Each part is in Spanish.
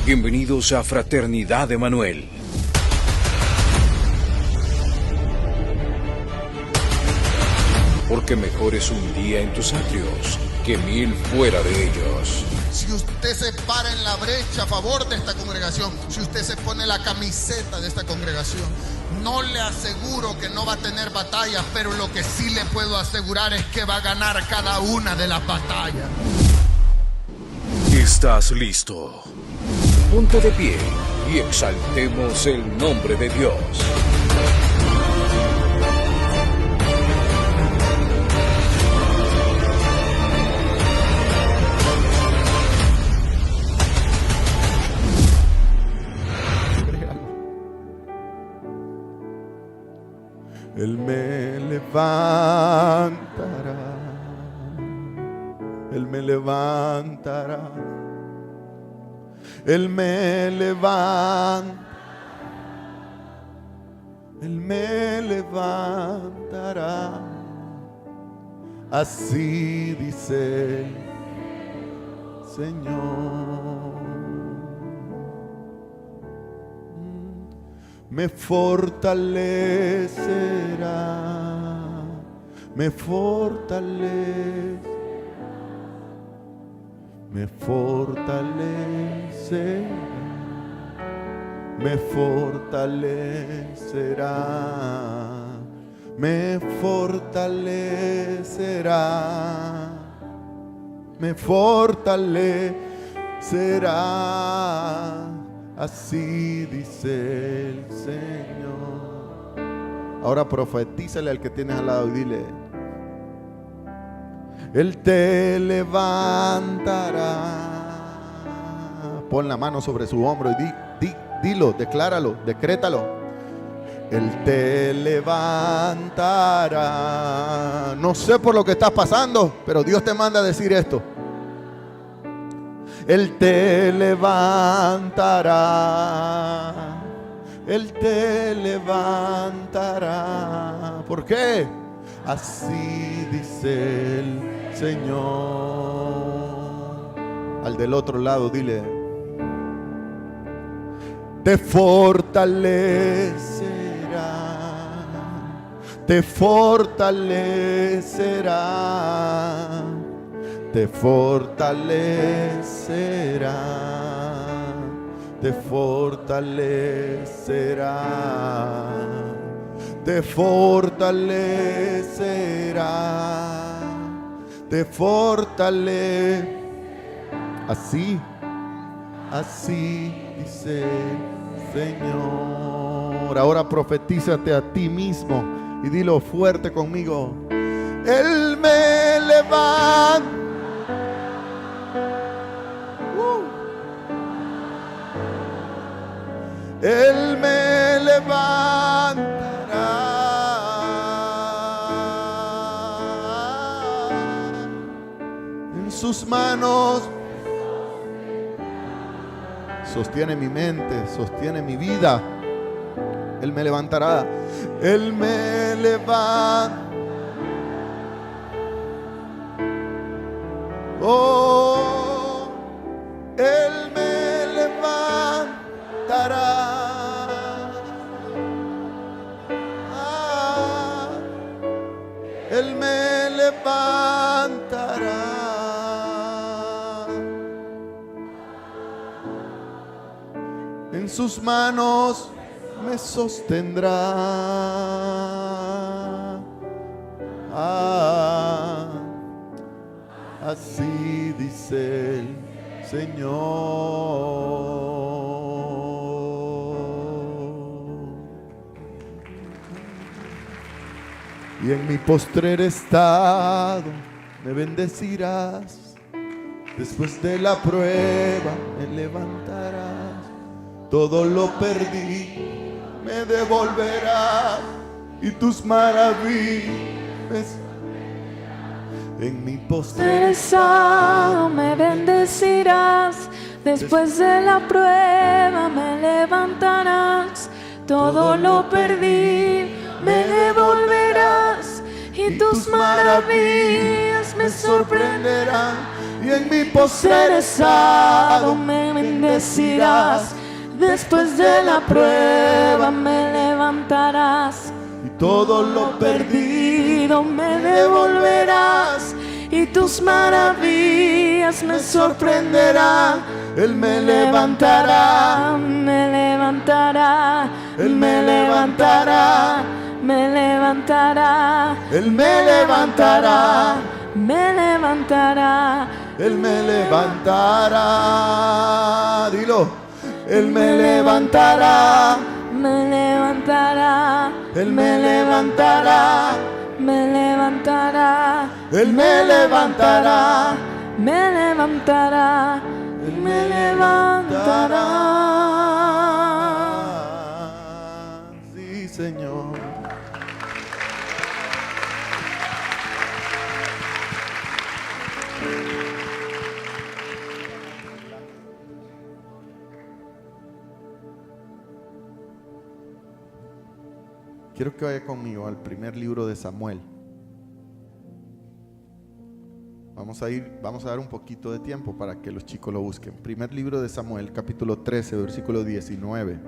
Bienvenidos a Fraternidad Emanuel. Porque mejor es un día en tus atrios que 1000 fuera de ellos. Si usted se para en la brecha a favor de esta congregación, si usted se pone la camiseta de esta congregación, no le aseguro que no va a tener batallas, pero lo que sí le puedo asegurar es que va a ganar cada una de las batallas. ¿Estás listo? Ponte de pie y exaltemos el nombre de Dios. Él me levantará, Él me levantará, Él me levantará, Él me levantará. Así dice el Señor. Me fortalecerá, me fortalecerá, me fortalecerá, me fortalecerá, me fortalecerá, me fortalecerá. Así dice el Señor. Ahora profetízale al que tienes al lado y dile: Él te levantará. Pon la mano sobre su hombro y dilo, decláralo, decrétalo. Él te levantará. No sé por lo que estás pasando, pero Dios te manda a decir esto. Él te levantará, Él te levantará. ¿Por qué? Así dice el Señor. Al del otro lado dile: te fortalecerá, te fortalecerá, te fortalecerá, te fortalecerá, te fortalecerá, te fortalecerá. Así, así dice el Señor. Ahora profetízate a ti mismo y dilo fuerte conmigo: Él me levanta. Él me levantará. En sus manos sostiene mi mente, sostiene mi vida. Él me levantará. Él me levantará. Oh, Él me levantará. Él me levantará. En sus manos me sostendrá. Así dice el Señor. Y en mi postrer estado me bendecirás. Después de la prueba me levantarás. Todo lo perdí me devolverás. Y tus maravillas. En mi postrer estado me bendecirás. Después de la prueba me levantarás. Todo lo perdí me devolverás. Y tus maravillas me sorprenderán. Y y en mi postrer estado me bendecirás. Después de la prueba me levantarás. Y todo lo perdido Me devolverás. Y tus maravillas me sorprenderán. Él me levantará, Me levantará. Él me levantará, Me levantará. Él me levantará, Me levantará. Él me levantará. Dilo. Él me levantará, Me levantará. Él me levantará, Me levantará. Él me levantará, Me levantará. Él Me levantará. Sí, Señor. Quiero que vaya conmigo al primer libro de Samuel. Vamos a dar un poquito de tiempo para que los chicos lo busquen. Primer libro de Samuel, capítulo 13, versículo 19.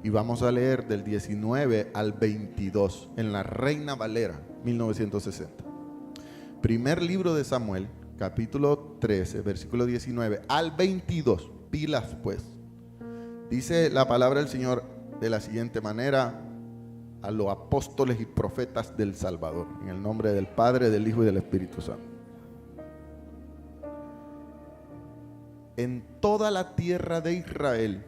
Y vamos a leer del 19 al 22 en la Reina Valera, 1960. Primer libro de Samuel, capítulo 13, versículo 19 al 22. Pilas pues. Dice la palabra del Señor de la siguiente manera a los apóstoles y profetas del Salvador, en el nombre del Padre, del Hijo y del Espíritu Santo. En toda la tierra de Israel,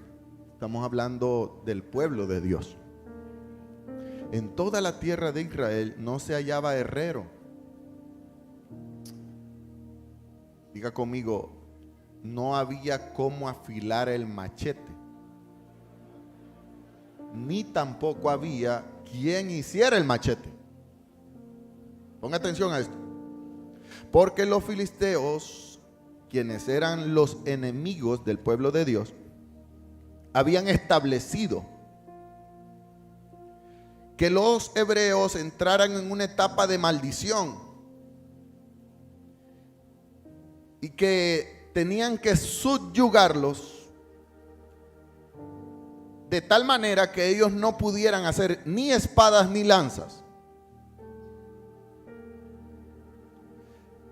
estamos hablando del pueblo de Dios, en toda la tierra de Israel no se hallaba herrero. Diga conmigo, no había cómo afilar el machete, ni tampoco había quien hiciera el machete. Ponga atención a esto. Porque los filisteos, quienes eran los enemigos del pueblo de Dios, habían establecido que los hebreos entraran en una etapa de maldición y que tenían que subyugarlos de tal manera que ellos no pudieran hacer ni espadas ni lanzas.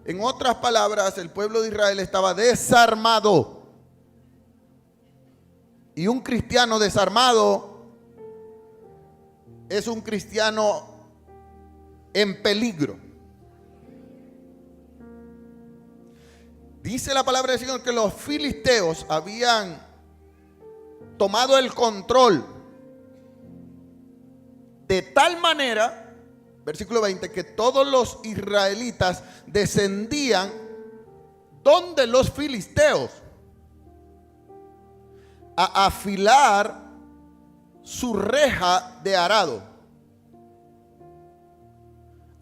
En otras palabras, el pueblo de Israel estaba desarmado. Y un cristiano desarmado es un cristiano en peligro. Dice la palabra del Señor que los filisteos habían tomado el control de tal manera, versículo 20, que todos los israelitas descendían donde los filisteos a afilar su reja de arado,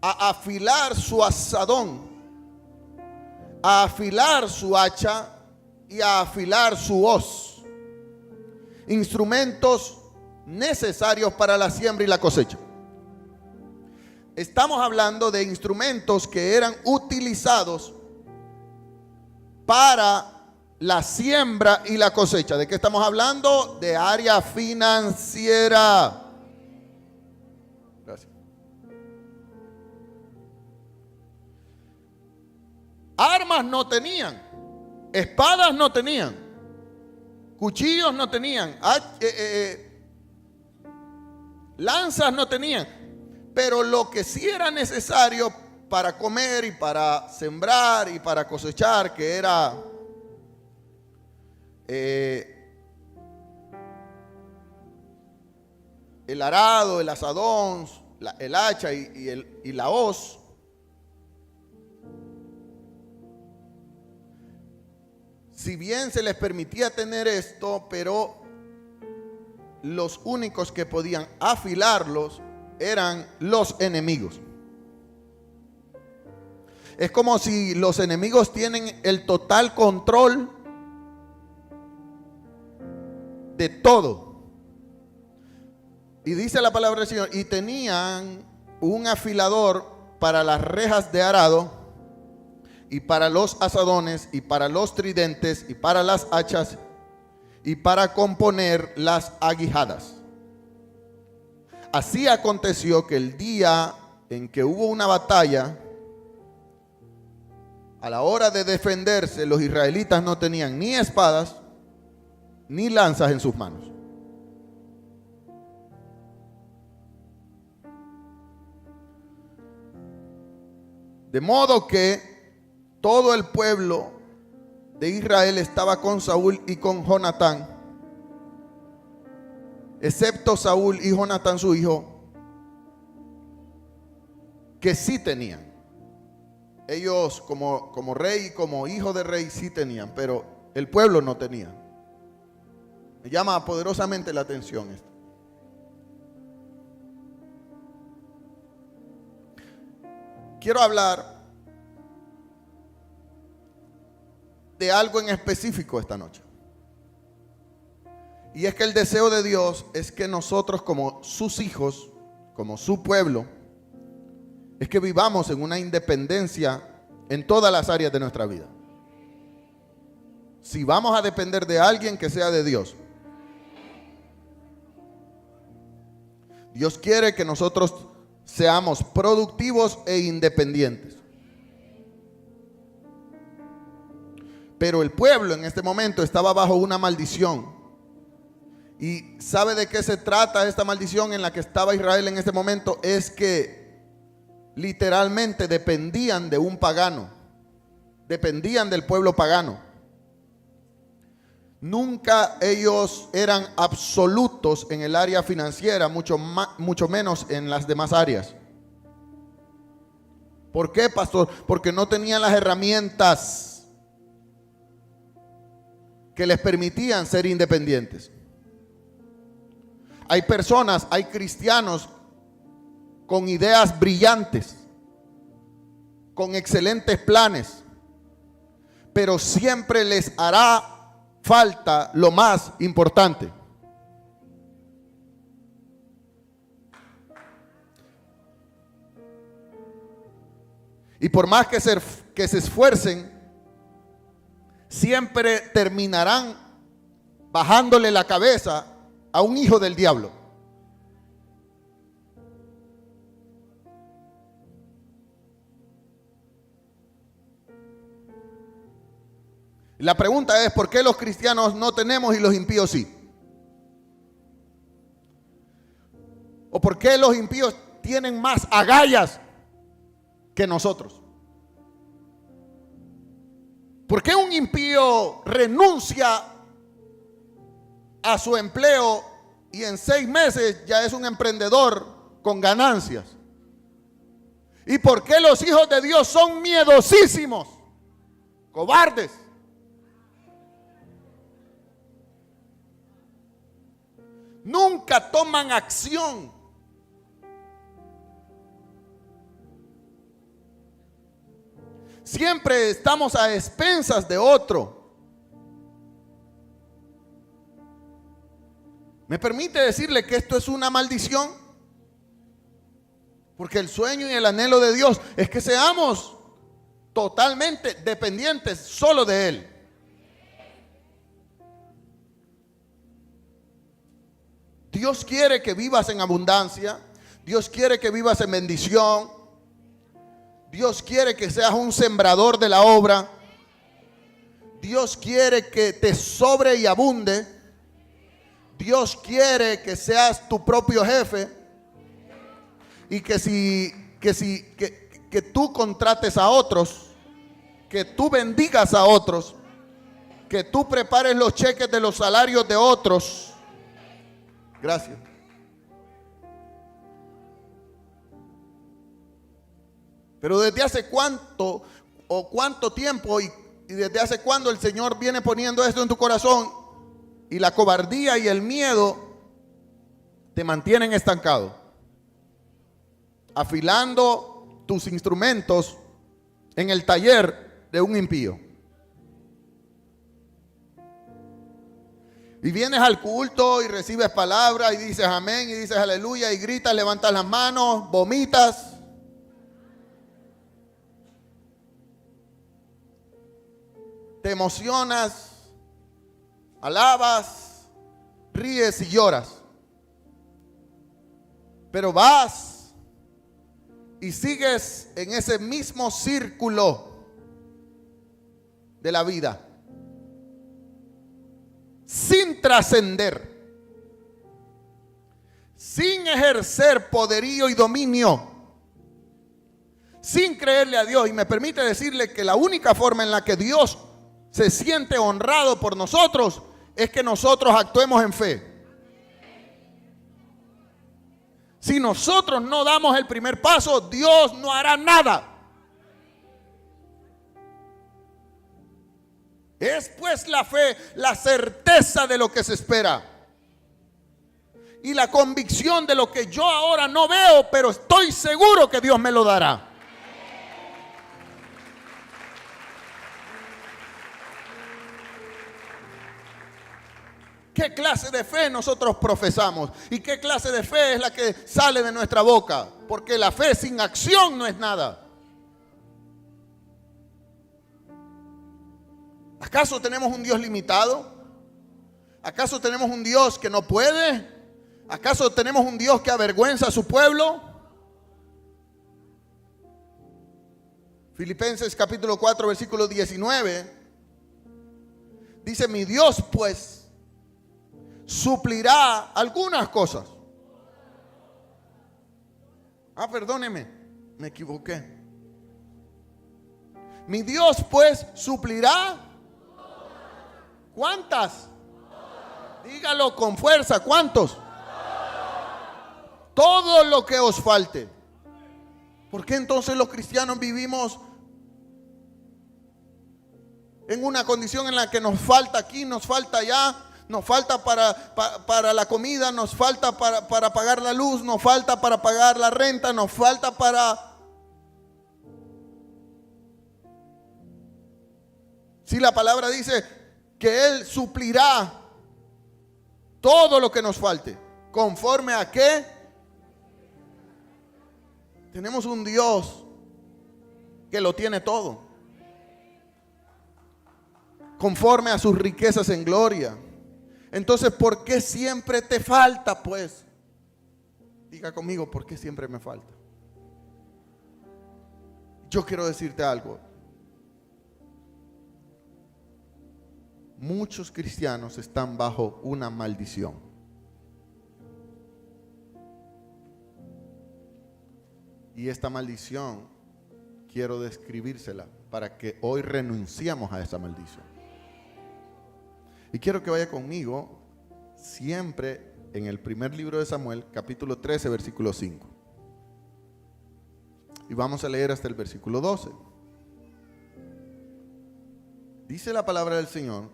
a afilar su azadón, a afilar su hacha y a afilar su hoz. Instrumentos necesarios para la siembra y la cosecha. Estamos hablando de instrumentos que eran utilizados para la siembra y la cosecha. ¿De qué estamos hablando? De área financiera. Gracias. Armas no tenían, espadas no tenían, cuchillos no tenían, lanzas no tenían, pero lo que sí era necesario para comer y para sembrar y para cosechar, que era el arado, el azadón, el hacha y la hoz. Si bien se les permitía tener esto, pero los únicos que podían afilarlos eran los enemigos. Es como si los enemigos tienen el total control de todo. Y dice la palabra del Señor, y tenían un afilador para las rejas de arado y para los asadones, y para los tridentes, y para las hachas, y para componer las aguijadas. Así aconteció que el día en que hubo una batalla, a la hora de defenderse, los israelitas no tenían ni espadas ni lanzas en sus manos. De modo que todo el pueblo de Israel estaba con Saúl y con Jonatán, excepto Saúl y Jonatán su hijo, que sí tenían. Ellos como rey y como hijo de rey sí tenían, pero el pueblo no tenía. Me llama poderosamente la atención esto. Quiero hablar de algo en específico esta noche. Y es que el deseo de Dios es que nosotros como sus hijos, como su pueblo, es que vivamos en una independencia en todas las áreas de nuestra vida. Si vamos a depender de alguien, que sea de Dios. Dios quiere que nosotros seamos productivos e independientes. Pero el pueblo en este momento estaba bajo una maldición. ¿Y sabe de qué se trata esta maldición en la que estaba Israel en este momento? Es que literalmente dependían de un pagano. Dependían del pueblo pagano. Nunca ellos eran absolutos en el área financiera, mucho menos en las demás áreas. ¿Por qué, pastor? Porque no tenían las herramientas que les permitían ser independientes. Hay personas, hay cristianos con ideas brillantes, con excelentes planes, pero siempre les hará falta lo más importante. Y por más que se esfuercen, siempre terminarán bajándole la cabeza a un hijo del diablo. La pregunta es, ¿por qué los cristianos no tenemos y los impíos sí? ¿O por qué los impíos tienen más agallas que nosotros? ¿Por qué un impío renuncia a su empleo y en 6 meses ya es un emprendedor con ganancias? ¿Y por qué los hijos de Dios son miedosísimos, cobardes? Nunca toman acción. Siempre estamos a expensas de otro. ¿Me permite decirle que esto es una maldición? Porque el sueño y el anhelo de Dios es que seamos totalmente dependientes solo de Él. Dios quiere que vivas en abundancia. Dios quiere que vivas en bendición. Dios quiere que seas un sembrador de la obra. Dios quiere que te sobre y abunde. Dios quiere que seas tu propio jefe. Y que tú contrates a otros, que tú bendigas a otros, que tú prepares los cheques de los salarios de otros. Gracias. Pero desde hace cuánto tiempo y desde hace cuándo el Señor viene poniendo esto en tu corazón, y la cobardía y el miedo te mantienen estancado, afilando tus instrumentos en el taller de un impío. Y vienes al culto y recibes palabra y dices amén y dices aleluya y gritas, levantas las manos, vomitas. emocionas, alabas, ríes y lloras. Pero vas y sigues en ese mismo círculo de la vida, sin trascender, sin ejercer poderío y dominio, sin creerle a Dios. Y me permite decirle que la única forma en la que Dios se siente honrado por nosotros es que nosotros actuemos en fe. Si nosotros no damos el primer paso, Dios no hará nada. Es pues la fe, la certeza de lo que se espera y la convicción de lo que yo ahora no veo, pero estoy seguro que Dios me lo dará. ¿Qué clase de fe nosotros profesamos? ¿Y qué clase de fe es la que sale de nuestra boca? Porque la fe sin acción no es nada. ¿Acaso tenemos un Dios limitado? ¿Acaso tenemos un Dios que no puede? ¿Acaso tenemos un Dios que avergüenza a su pueblo? Filipenses capítulo 4 versículo 19 dice: mi Dios pues suplirá algunas cosas. Perdóneme, me equivoqué. Mi Dios pues suplirá. ¿Cuántas? Dígalo con fuerza. ¿Cuántos? Todo lo que os falte. ¿Por qué entonces los cristianos vivimos en una condición en la que nos falta aquí, nos falta allá? Nos falta para la comida, nos falta para pagar la luz, nos falta para pagar la renta, nos falta para... Si la palabra dice que Él suplirá todo lo que nos falte, ¿conforme a qué? Tenemos un Dios que lo tiene todo, conforme a sus riquezas en gloria. Entonces, ¿por qué siempre te falta, pues? Diga conmigo, ¿por qué siempre me falta? Yo quiero decirte algo. Muchos cristianos están bajo una maldición. Y esta maldición quiero describírsela para que hoy renunciemos a esa maldición. Y quiero que vaya conmigo siempre en el primer libro de Samuel, capítulo 13, versículo 5. Y vamos a leer hasta el versículo 12. Dice la palabra del Señor: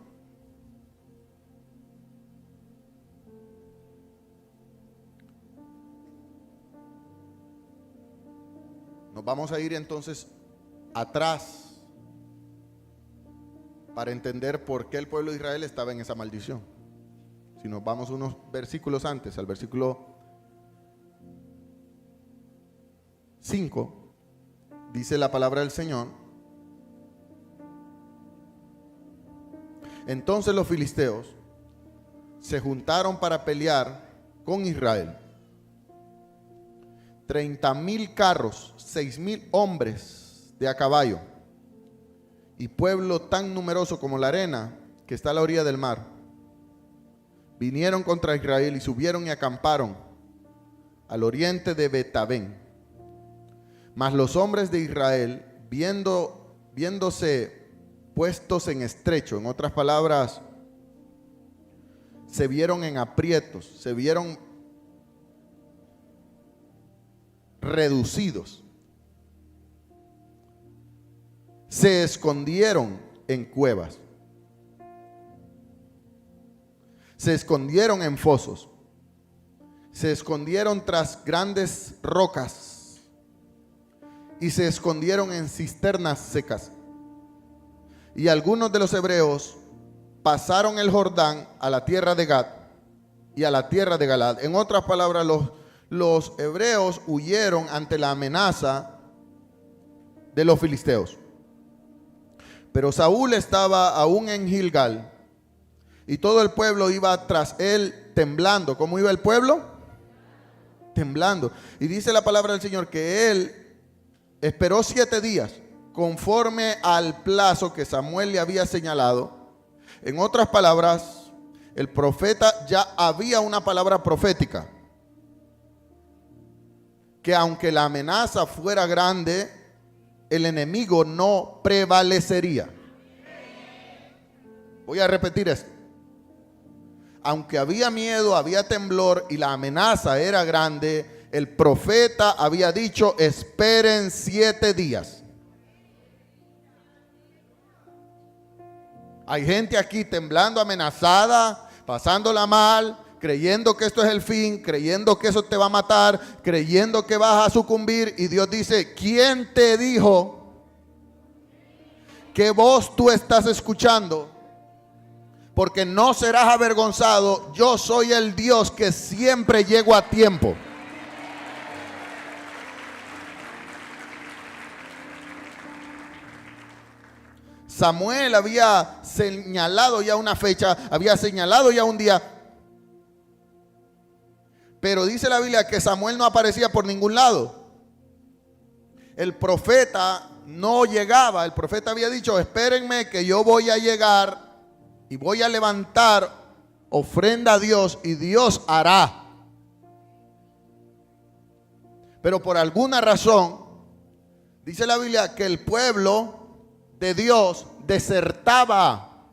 nos vamos a ir entonces atrás para entender por qué el pueblo de Israel estaba en esa maldición. Si nos vamos unos versículos antes, al versículo 5, dice la palabra del Señor: entonces los filisteos se juntaron para pelear con Israel. 30,000 carros, 6,000 hombres de a caballo, y pueblo tan numeroso como la arena que está a la orilla del mar, vinieron contra Israel y subieron y acamparon al oriente de Betabén. Mas los hombres de Israel, viéndose puestos en estrecho, en otras palabras, se vieron en aprietos, se vieron reducidos, se escondieron en cuevas, se escondieron en fosos, se escondieron tras grandes rocas y se escondieron en cisternas secas. Y algunos de los hebreos pasaron el Jordán a la tierra de Gad y a la tierra de Galad. En otras palabras, los hebreos huyeron ante la amenaza de los filisteos. Pero Saúl estaba aún en Gilgal y todo el pueblo iba tras él temblando. ¿Cómo iba el pueblo? Temblando. Y dice la palabra del Señor que él esperó 7 días conforme al plazo que Samuel le había señalado. En otras palabras, el profeta ya había una palabra profética, que aunque la amenaza fuera grande, el enemigo no prevalecería. Voy a repetir esto. Aunque había miedo, había temblor y la amenaza era grande, el profeta había dicho: esperen 7 días. Hay gente aquí temblando, amenazada, pasándola mal, creyendo que esto es el fin, creyendo que eso te va a matar, creyendo que vas a sucumbir. Y Dios dice: ¿quién te dijo? ¿Qué voz tú estás escuchando? Porque no serás avergonzado. Yo soy el Dios que siempre llego a tiempo. Samuel había señalado ya una fecha, había señalado ya un día. Pero dice la Biblia que Samuel no aparecía por ningún lado. El profeta no llegaba. El profeta había dicho: espérenme que yo voy a llegar y voy a levantar ofrenda a Dios y Dios hará. Pero por alguna razón, dice la Biblia que el pueblo de Dios desertaba.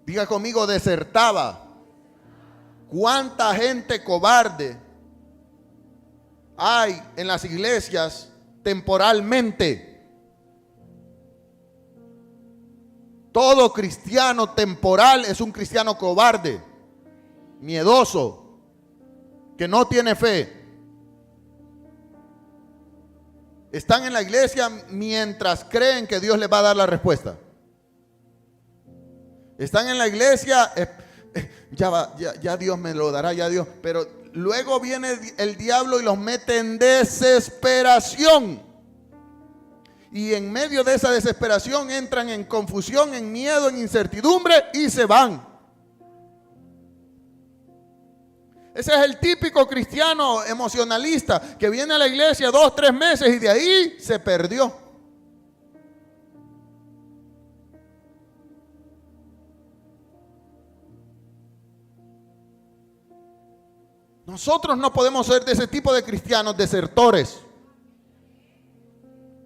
Diga conmigo: desertaba. ¿Cuánta gente cobarde hay en las iglesias temporalmente? Todo cristiano temporal es un cristiano cobarde, miedoso, que no tiene fe. Están en la iglesia mientras creen que Dios les va a dar la respuesta. Están en la iglesia, ya Dios me lo dará, ya Dios. Pero luego viene el diablo y los mete en desesperación. Y en medio de esa desesperación entran en confusión, en miedo, en incertidumbre y se van. Ese es el típico cristiano emocionalista que viene a la iglesia 2, 3 meses y de ahí se perdió. Nosotros no podemos ser de ese tipo de cristianos desertores.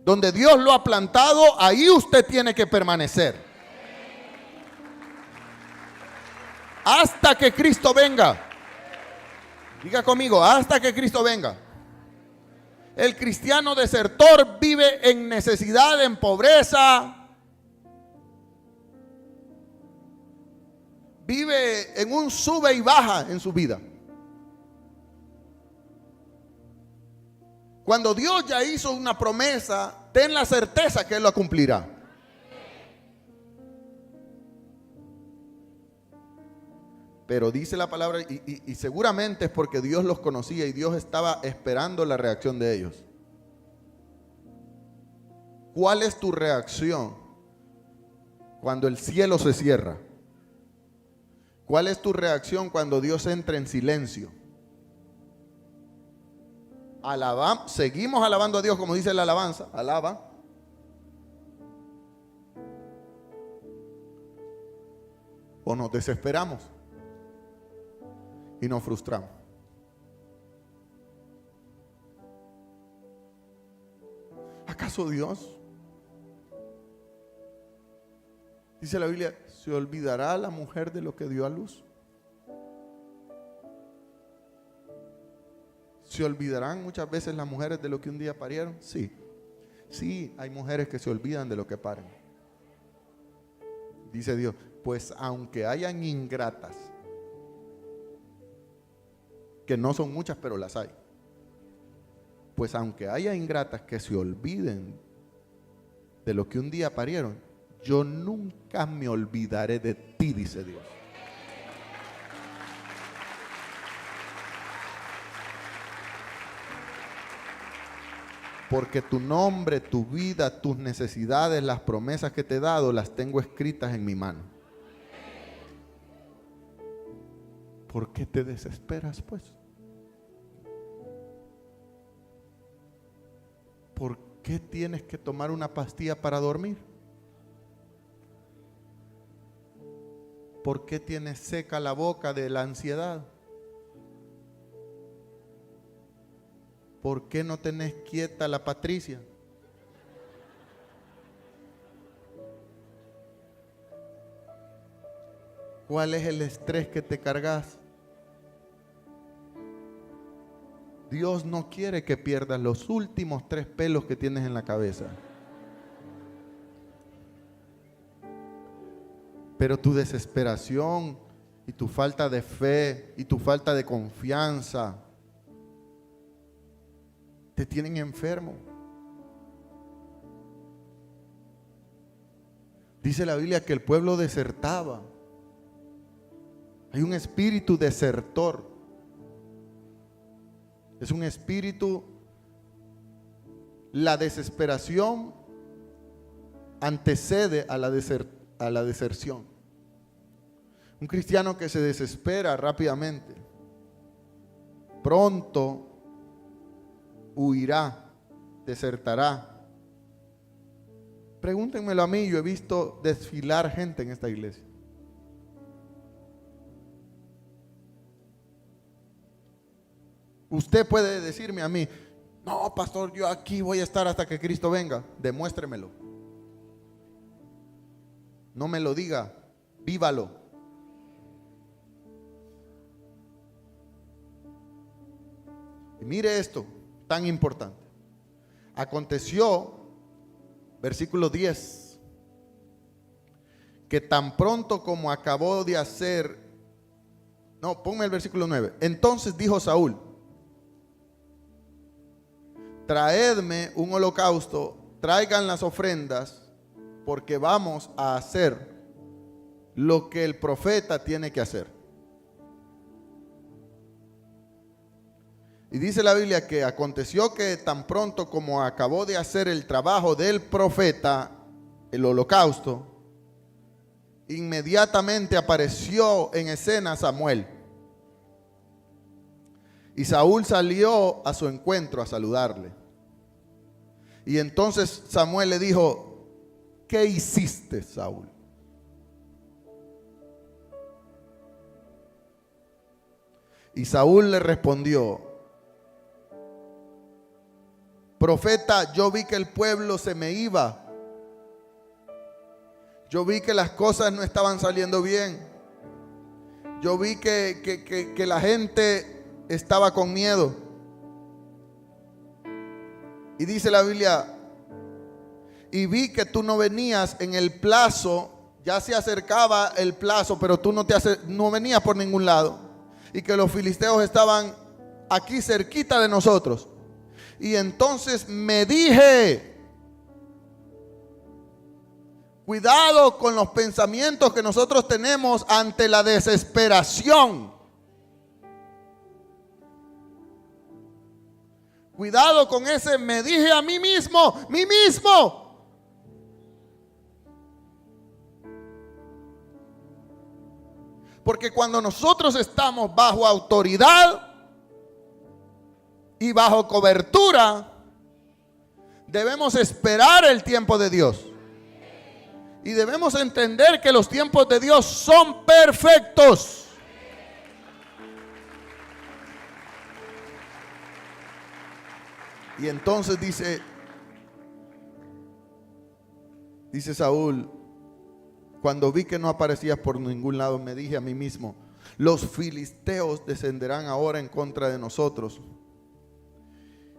Donde Dios lo ha plantado, ahí usted tiene que permanecer. Hasta que Cristo venga. Diga conmigo: hasta que Cristo venga. El cristiano desertor vive en necesidad, en pobreza. Vive en un sube y baja en su vida. Cuando Dios ya hizo una promesa, ten la certeza que Él la cumplirá. Pero dice la palabra, y seguramente es porque Dios los conocía y Dios estaba esperando la reacción de ellos. ¿Cuál es tu reacción cuando el cielo se cierra? ¿Cuál es tu reacción cuando Dios entra en silencio? Seguimos alabando a Dios como dice la alabanza, alaba. O nos desesperamos y nos frustramos. ¿Acaso Dios, dice la Biblia, se olvidará la mujer de lo que dio a luz? ¿Se olvidarán muchas veces las mujeres de lo que un día parieron? Sí. Sí, hay mujeres que se olvidan de lo que paren. Dice Dios: pues aunque hayan ingratas, que no son muchas, pero las hay. Pues aunque haya ingratas que se olviden de lo que un día parieron, yo nunca me olvidaré de ti, dice Dios. porque tu nombre, tu vida, tus necesidades, las promesas que te he dado, las tengo escritas en mi mano. ¿Por qué te desesperas, pues? ¿Por qué tienes que tomar una pastilla para dormir? ¿Por qué tienes seca la boca de la ansiedad? ¿Por qué no tenés quieta la Patricia? ¿Cuál es el estrés que te cargas? Dios no quiere que pierdas los últimos 3 pelos que tienes en la cabeza. Pero tu desesperación y tu falta de fe y tu falta de confianza te tienen enfermo. Dice la Biblia que el pueblo desertaba. Hay un espíritu desertor. Es un espíritu, la desesperación antecede a la deserción. Un cristiano que se desespera rápidamente, pronto huirá, desertará. Pregúntenmelo a mí, yo he visto desfilar gente en esta iglesia. Usted puede decirme a mí, no, pastor, yo aquí voy a estar hasta que Cristo venga. Demuéstremelo. No me lo diga, vívalo. Y mire esto, tan importante. Aconteció, versículo 10, que tan pronto como acabó de hacer, no, ponme el versículo 9. Entonces dijo Saúl, traedme un holocausto, traigan las ofrendas, porque vamos a hacer lo que el profeta tiene que hacer. Y dice la Biblia que aconteció que tan pronto como acabó de hacer el trabajo del profeta, el holocausto, inmediatamente apareció en escena Samuel. Y Saúl salió a su encuentro a saludarle. Y entonces Samuel le dijo, ¿qué hiciste, Saúl? Y Saúl le respondió, profeta, yo vi que el pueblo se me iba. Yo vi que las cosas no estaban saliendo bien. Yo vi que la gente estaba con miedo. Y dice la Biblia, y vi que tú no venías en el plazo, ya se acercaba el plazo, pero tú no venías por ningún lado. Y que los filisteos estaban aquí cerquita de nosotros. Y entonces me dije, cuidado con los pensamientos que nosotros tenemos ante la desesperación. Cuidado con ese, me dije a mí mismo, mí mismo. Porque cuando nosotros estamos bajo autoridad y bajo cobertura, debemos esperar el tiempo de Dios. Y debemos entender que los tiempos de Dios son perfectos. Y entonces dice Saúl, cuando vi que no aparecías por ningún lado, me dije a mí mismo, los filisteos descenderán ahora en contra de nosotros.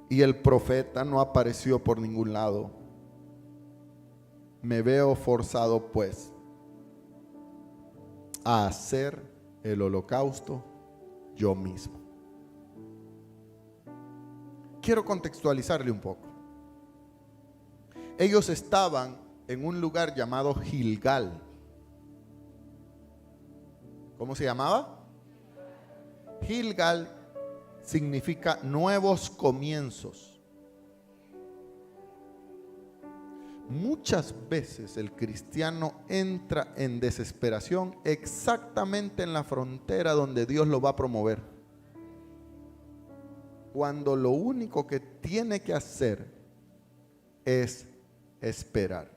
Y el profeta no apareció por ningún lado. Me veo forzado pues a hacer el holocausto yo mismo. Quiero contextualizarle un poco. Ellos estaban en un lugar llamado Gilgal. ¿Cómo se llamaba? Gilgal significa nuevos comienzos. Muchas veces el cristiano entra en desesperación exactamente en la frontera donde Dios lo va a promover, cuando lo único que tiene que hacer es esperar.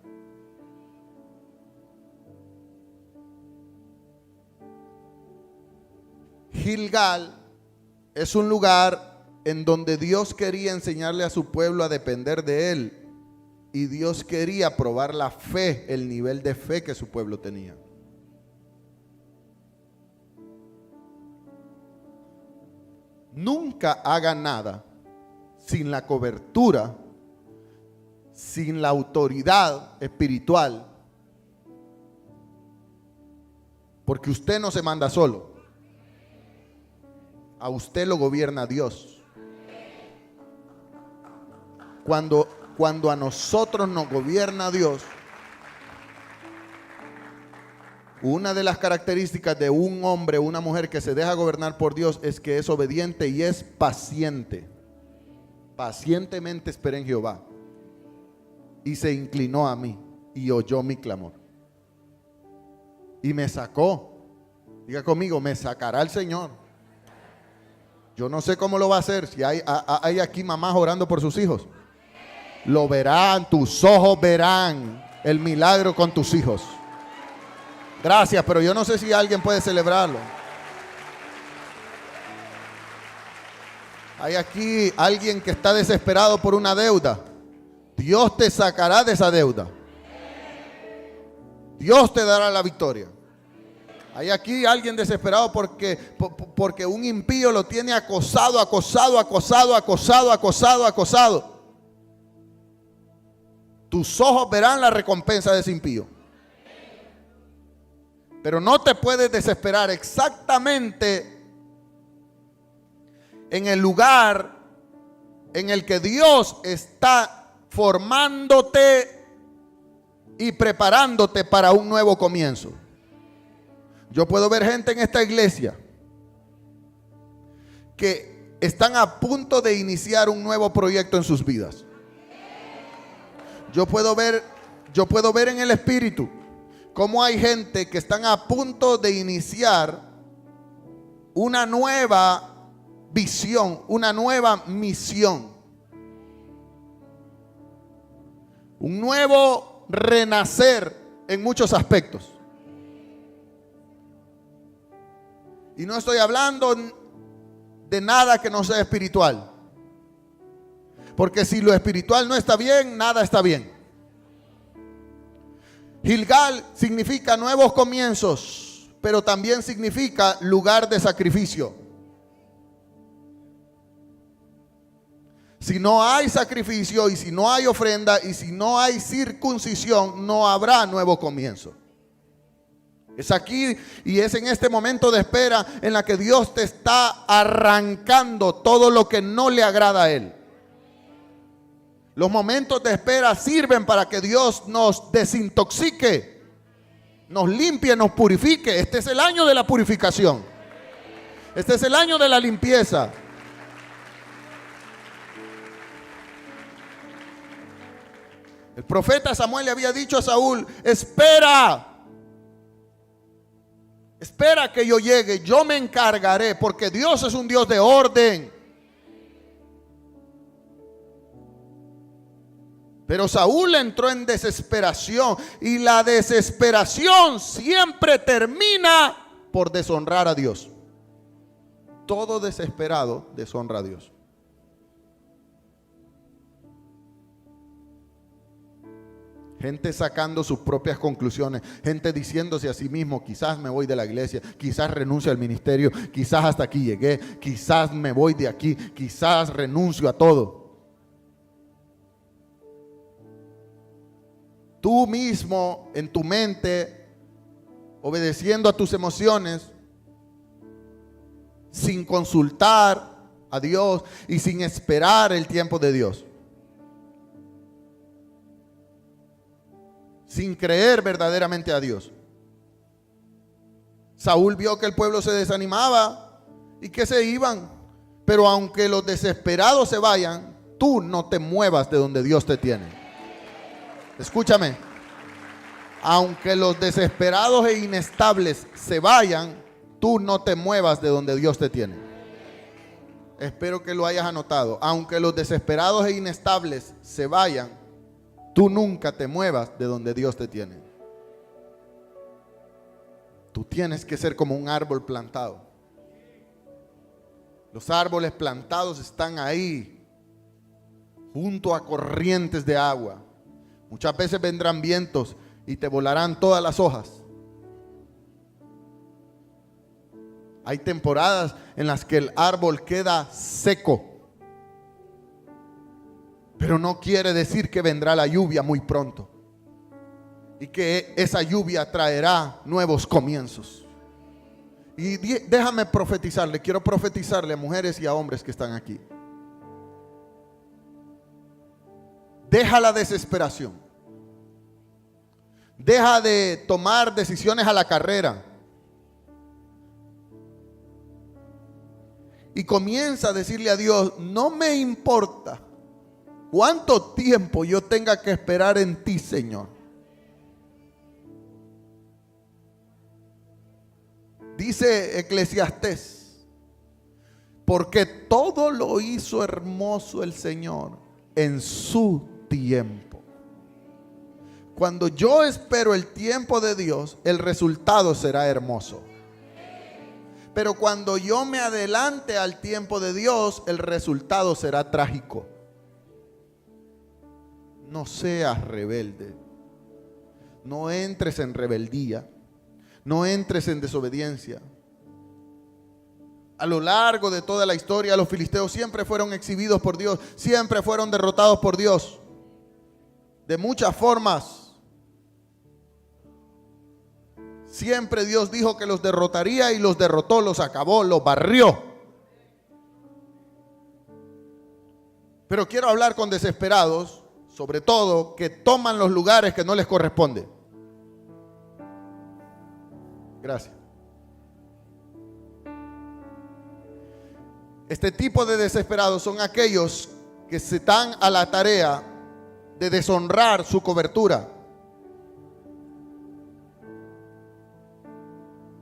Gilgal es un lugar en donde Dios quería enseñarle a su pueblo a depender de él. Y Dios quería probar la fe, el nivel de fe que su pueblo tenía. Nunca haga nada sin la cobertura, sin la autoridad espiritual, porque usted no se manda solo. A usted lo gobierna Dios. Cuando a nosotros nos gobierna Dios, una de las características de un hombre o una mujer que se deja gobernar por Dios es que es obediente y es paciente. Pacientemente esperé en Jehová y se inclinó a mí y oyó mi clamor y me sacó. Diga conmigo, me sacará el Señor. Yo no sé cómo lo va a hacer. Si hay aquí mamás orando por sus hijos, lo verán, tus ojos verán el milagro con tus hijos. Gracias, pero yo no sé si alguien puede celebrarlo. Hay aquí alguien que está desesperado por una deuda. Dios te sacará de esa deuda. Dios te dará la victoria. Hay aquí alguien desesperado porque un impío lo tiene acosado. Tus ojos verán la recompensa de ese impío. Pero no te puedes desesperar exactamente en el lugar en el que Dios está formándote y preparándote para un nuevo comienzo. Yo puedo ver gente en esta iglesia que están a punto de iniciar un nuevo proyecto en sus vidas. Yo puedo ver en el espíritu cómo hay gente que están a punto de iniciar una nueva visión, una nueva misión, un nuevo renacer en muchos aspectos. Y no estoy hablando de nada que no sea espiritual. Porque si lo espiritual no está bien, nada está bien. Gilgal significa nuevos comienzos, pero también significa lugar de sacrificio. Si no hay sacrificio y si no hay ofrenda y si no hay circuncisión, no habrá nuevo comienzo. Es aquí y es en este momento de espera en la que Dios te está arrancando todo lo que no le agrada a Él. Los momentos de espera sirven para que Dios nos desintoxique, nos limpie, nos purifique. Este es el año de la purificación. Este es el año de la limpieza. El profeta Samuel le había dicho a Saúl: espera que yo llegue, yo me encargaré, porque Dios es un Dios de orden. Pero Saúl entró en desesperación y la desesperación siempre termina por deshonrar a Dios. Todo desesperado deshonra a Dios. Gente sacando sus propias conclusiones, gente diciéndose a sí mismo: quizás me voy de la iglesia, quizás renuncio al ministerio, quizás hasta aquí llegué, quizás me voy de aquí, quizás renuncio a todo. Tú mismo en tu mente, obedeciendo a tus emociones, sin consultar a Dios y sin esperar el tiempo de Dios. Sin creer verdaderamente a Dios. Saúl vio que el pueblo se desanimaba y que se iban. Pero aunque los desesperados se vayan, tú no te muevas de donde Dios te tiene. Escúchame. Aunque los desesperados e inestables se vayan, tú no te muevas de donde Dios te tiene. Espero que lo hayas anotado. Aunque los desesperados e inestables se vayan, tú nunca te muevas de donde Dios te tiene. Tú tienes que ser como un árbol plantado. Los árboles plantados están ahí, junto a corrientes de agua. Muchas veces vendrán vientos y te volarán todas las hojas. Hay temporadas en las que el árbol queda seco, pero no quiere decir que vendrá la lluvia muy pronto y que esa lluvia traerá nuevos comienzos. Y déjame profetizarle, quiero profetizarle a mujeres y a hombres que están aquí. Deja la desesperación. Deja de tomar decisiones a la carrera. Y comienza a decirle a Dios: no me importa cuánto tiempo yo tenga que esperar en ti, Señor. Dice Eclesiastés: porque todo lo hizo hermoso el Señor en su tiempo. Cuando yo espero el tiempo de Dios, el resultado será hermoso. Pero cuando yo me adelante al tiempo de Dios, el resultado será trágico. No seas rebelde. No entres en rebeldía. No entres en desobediencia. A lo largo de toda la historia, los filisteos siempre fueron exhibidos por Dios, siempre fueron derrotados por Dios, de muchas formas. Siempre Dios dijo que los derrotaría y los derrotó, los acabó, los barrió. Pero quiero hablar con desesperados, sobre todo, que toman los lugares que no les corresponde. Gracias. Este tipo de desesperados son aquellos que se dan a la tarea de deshonrar su cobertura.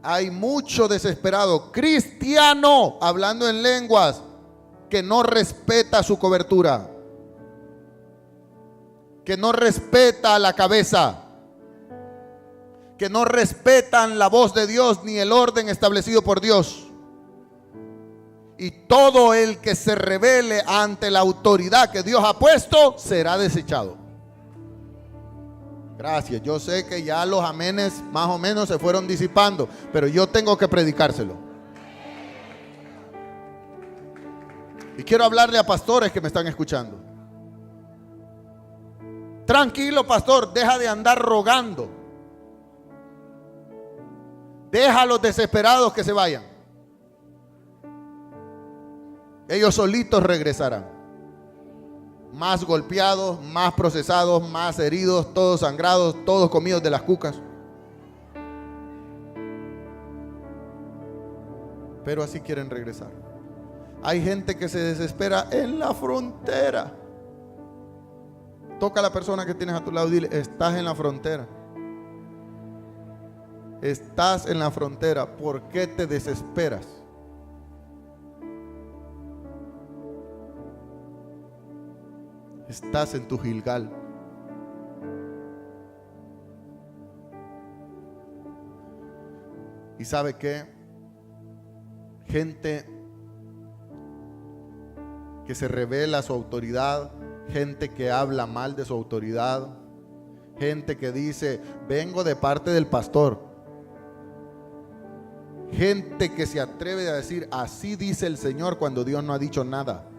Hay mucho desesperado cristiano, hablando en lenguas, que no respeta su cobertura, que no respeta la cabeza, que no respetan la voz de Dios ni el orden establecido por Dios. Y todo el que se rebele ante la autoridad que Dios ha puesto será desechado. Gracias, yo sé que ya los amenes más o menos se fueron disipando, pero yo tengo que predicárselo. Y quiero hablarle a pastores que me están escuchando. Tranquilo, pastor, deja de andar rogando. Deja a los desesperados que se vayan. Ellos solitos regresarán. Más golpeados, más procesados, más heridos, todos sangrados, todos comidos de las cucas. Pero así quieren regresar. Hay gente que se desespera en la frontera. Toca a la persona que tienes a tu lado y dile: estás en la frontera. Estás en la frontera. ¿Por qué te desesperas? Estás en tu Gilgal. ¿Y sabe qué? Gente que se revela a su autoridad, gente que habla mal de su autoridad, gente que dice: vengo de parte del pastor. Gente que se atreve a decir: así dice el Señor, cuando Dios no ha dicho nada.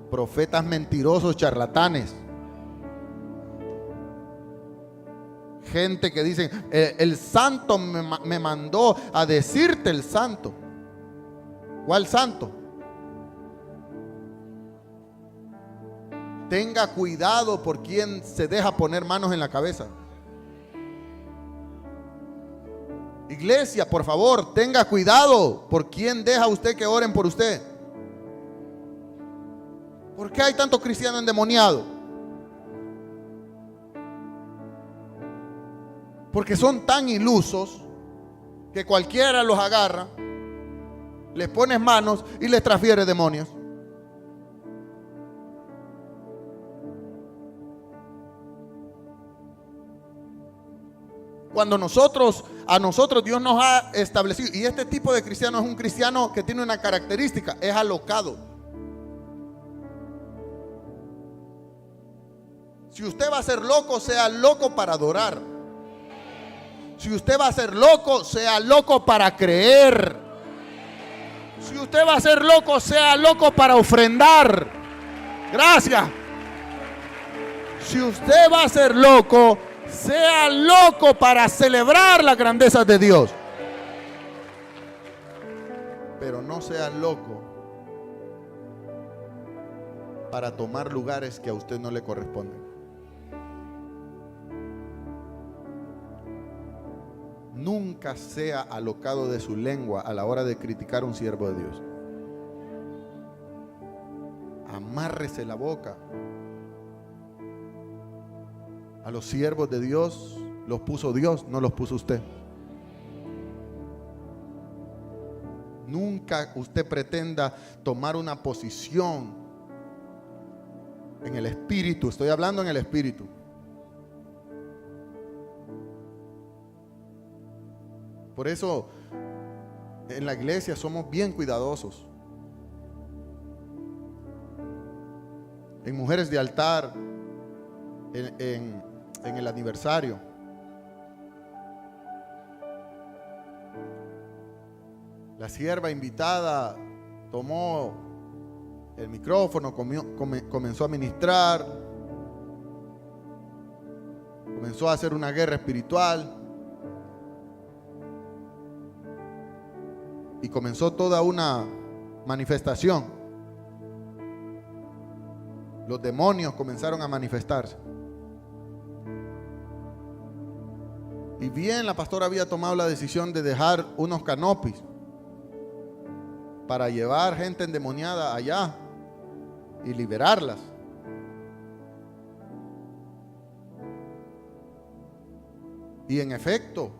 Profetas mentirosos, charlatanes. Gente que dice: el santo me mandó a decirte el santo. ¿Cuál santo? Tenga cuidado por quien se deja poner manos en la cabeza. Iglesia, por favor, tenga cuidado por quien deja usted que oren por usted. ¿Por qué hay tanto cristiano endemoniado? Porque son tan ilusos que cualquiera los agarra, les pones manos y les transfiere demonios. Cuando a nosotros Dios nos ha establecido, y este tipo de cristiano es un cristiano que tiene una característica, es alocado. Si usted va a ser loco, sea loco para adorar. Si usted va a ser loco, sea loco para creer. Si usted va a ser loco, sea loco para ofrendar. Gracias. Si usted va a ser loco, sea loco para celebrar la grandeza de Dios. Pero no sea loco para tomar lugares que a usted no le corresponden. Nunca sea alocado de su lengua a la hora de criticar a un siervo de Dios. Amárrese la boca. A los siervos de Dios los puso Dios, no los puso usted. Nunca usted pretenda tomar una posición en el espíritu. Estoy hablando en el espíritu. Por eso en la iglesia somos bien cuidadosos. En mujeres de altar, en el aniversario, la sierva invitada tomó el micrófono, comenzó a ministrar, comenzó a hacer una guerra espiritual y comenzó toda una manifestación. Los demonios comenzaron a manifestarse. Y bien, la pastora había tomado la decisión de dejar unos canopis para llevar gente endemoniada allá y liberarlas. Y en efecto,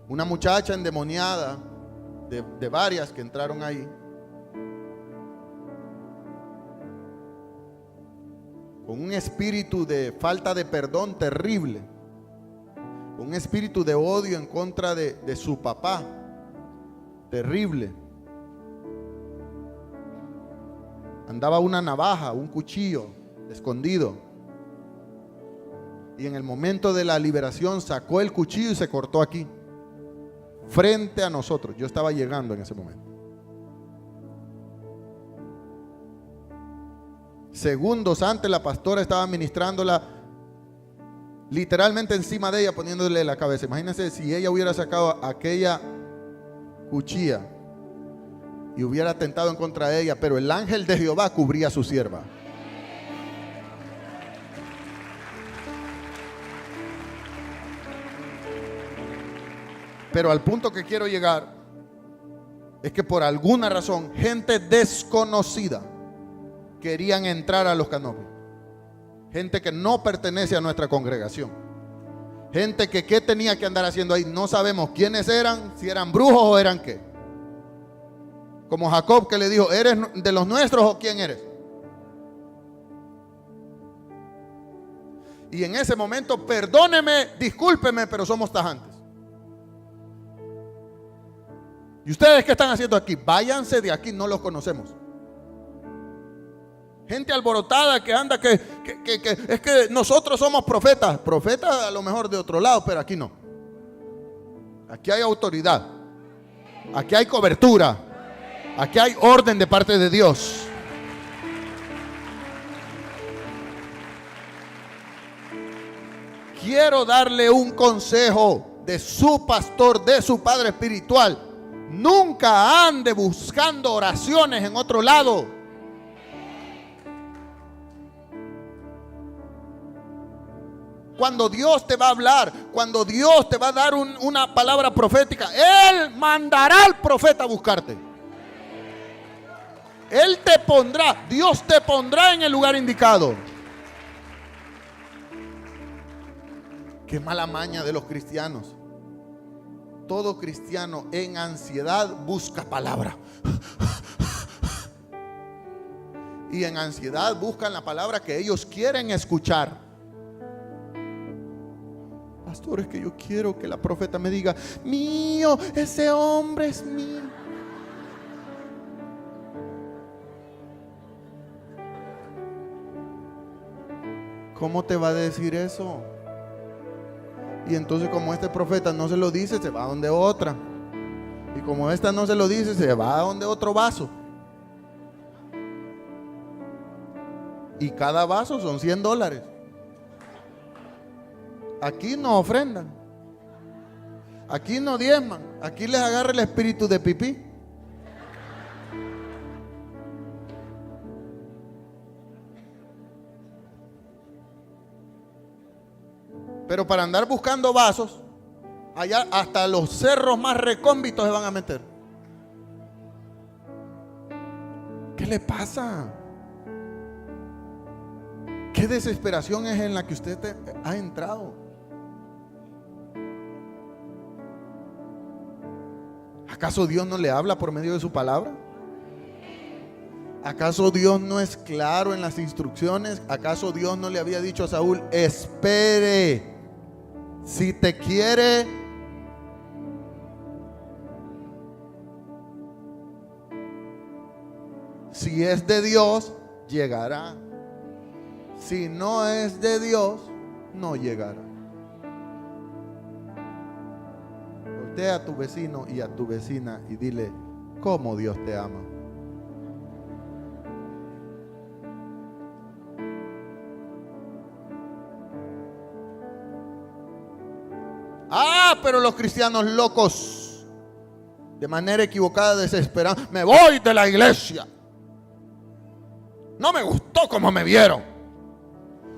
una muchacha endemoniada, de varias que entraron ahí, con un espíritu de falta de perdón terrible, un espíritu de odio en contra de su papá, terrible. Andaba una navaja, un cuchillo escondido. Y en el momento de la liberación sacó el cuchillo y se cortó aquí, frente a nosotros. Yo estaba llegando en ese momento. Segundos antes la pastora estaba ministrándola literalmente encima de ella, poniéndole la cabeza. Imagínense si ella hubiera sacado aquella cuchilla y hubiera atentado en contra de ella, pero el ángel de Jehová cubría a su sierva. Pero al punto que quiero llegar es que por alguna razón gente desconocida querían entrar a los canopios. Gente que no pertenece a nuestra congregación. Gente que qué tenía que andar haciendo ahí. No sabemos quiénes eran, si eran brujos o eran qué. Como Jacob, que le dijo, ¿eres de los nuestros o quién eres? Y en ese momento, perdóneme, discúlpeme, pero somos tajantes. ¿Y ustedes qué están haciendo aquí? Váyanse de aquí, no los conocemos. Gente alborotada que anda, que es que nosotros somos profetas. Profetas a lo mejor de otro lado, pero aquí no. Aquí hay autoridad. Aquí hay cobertura. Aquí hay orden de parte de Dios. Quiero darle un consejo de su pastor, de su padre espiritual. Nunca ande buscando oraciones en otro lado. Cuando Dios te va a hablar, cuando Dios te va a dar una palabra profética, Él mandará al profeta a buscarte. Él te pondrá, Dios te pondrá en el lugar indicado. Qué mala maña de los cristianos. Todo cristiano en ansiedad busca palabra. Y en ansiedad buscan la palabra que ellos quieren escuchar. Pastor, es que yo quiero que la profeta me diga: mío, ese hombre es mío. ¿Cómo te va a decir eso? Y entonces, como este profeta no se lo dice, se va a donde otra. Y como esta no se lo dice, se va a donde otro vaso. Y cada vaso son $100. Aquí no ofrendan. Aquí no diezman. Aquí les agarra el espíritu de pipí. Pero para andar buscando vasos, allá hasta los cerros más recónditos se van a meter. ¿Qué le pasa? ¿Qué desesperación es en la que usted ha entrado? ¿Acaso Dios no le habla por medio de su palabra? ¿Acaso Dios no es claro en las instrucciones? ¿Acaso Dios no le había dicho a Saúl: espere, si te quiere, si es de Dios, llegará? Si no es de Dios, no llegará. Voltea a tu vecino y a tu vecina y dile: ¿cómo Dios te ama? Ah, pero los cristianos locos, de manera equivocada, desesperados: me voy de la iglesia. No me gustó como me vieron.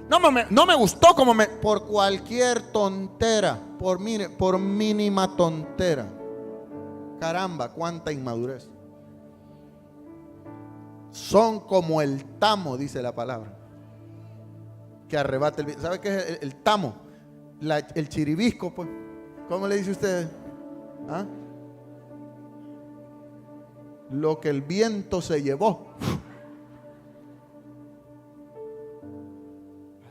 No me gustó como me... Por cualquier tontera, por mínima tontera. Caramba, cuánta inmadurez. Son como el tamo, dice la palabra, que arrebata el viento. ¿Sabe qué es el tamo? El chiribisco, pues. ¿Cómo le dice usted? ¿Ah? Lo que el viento se llevó.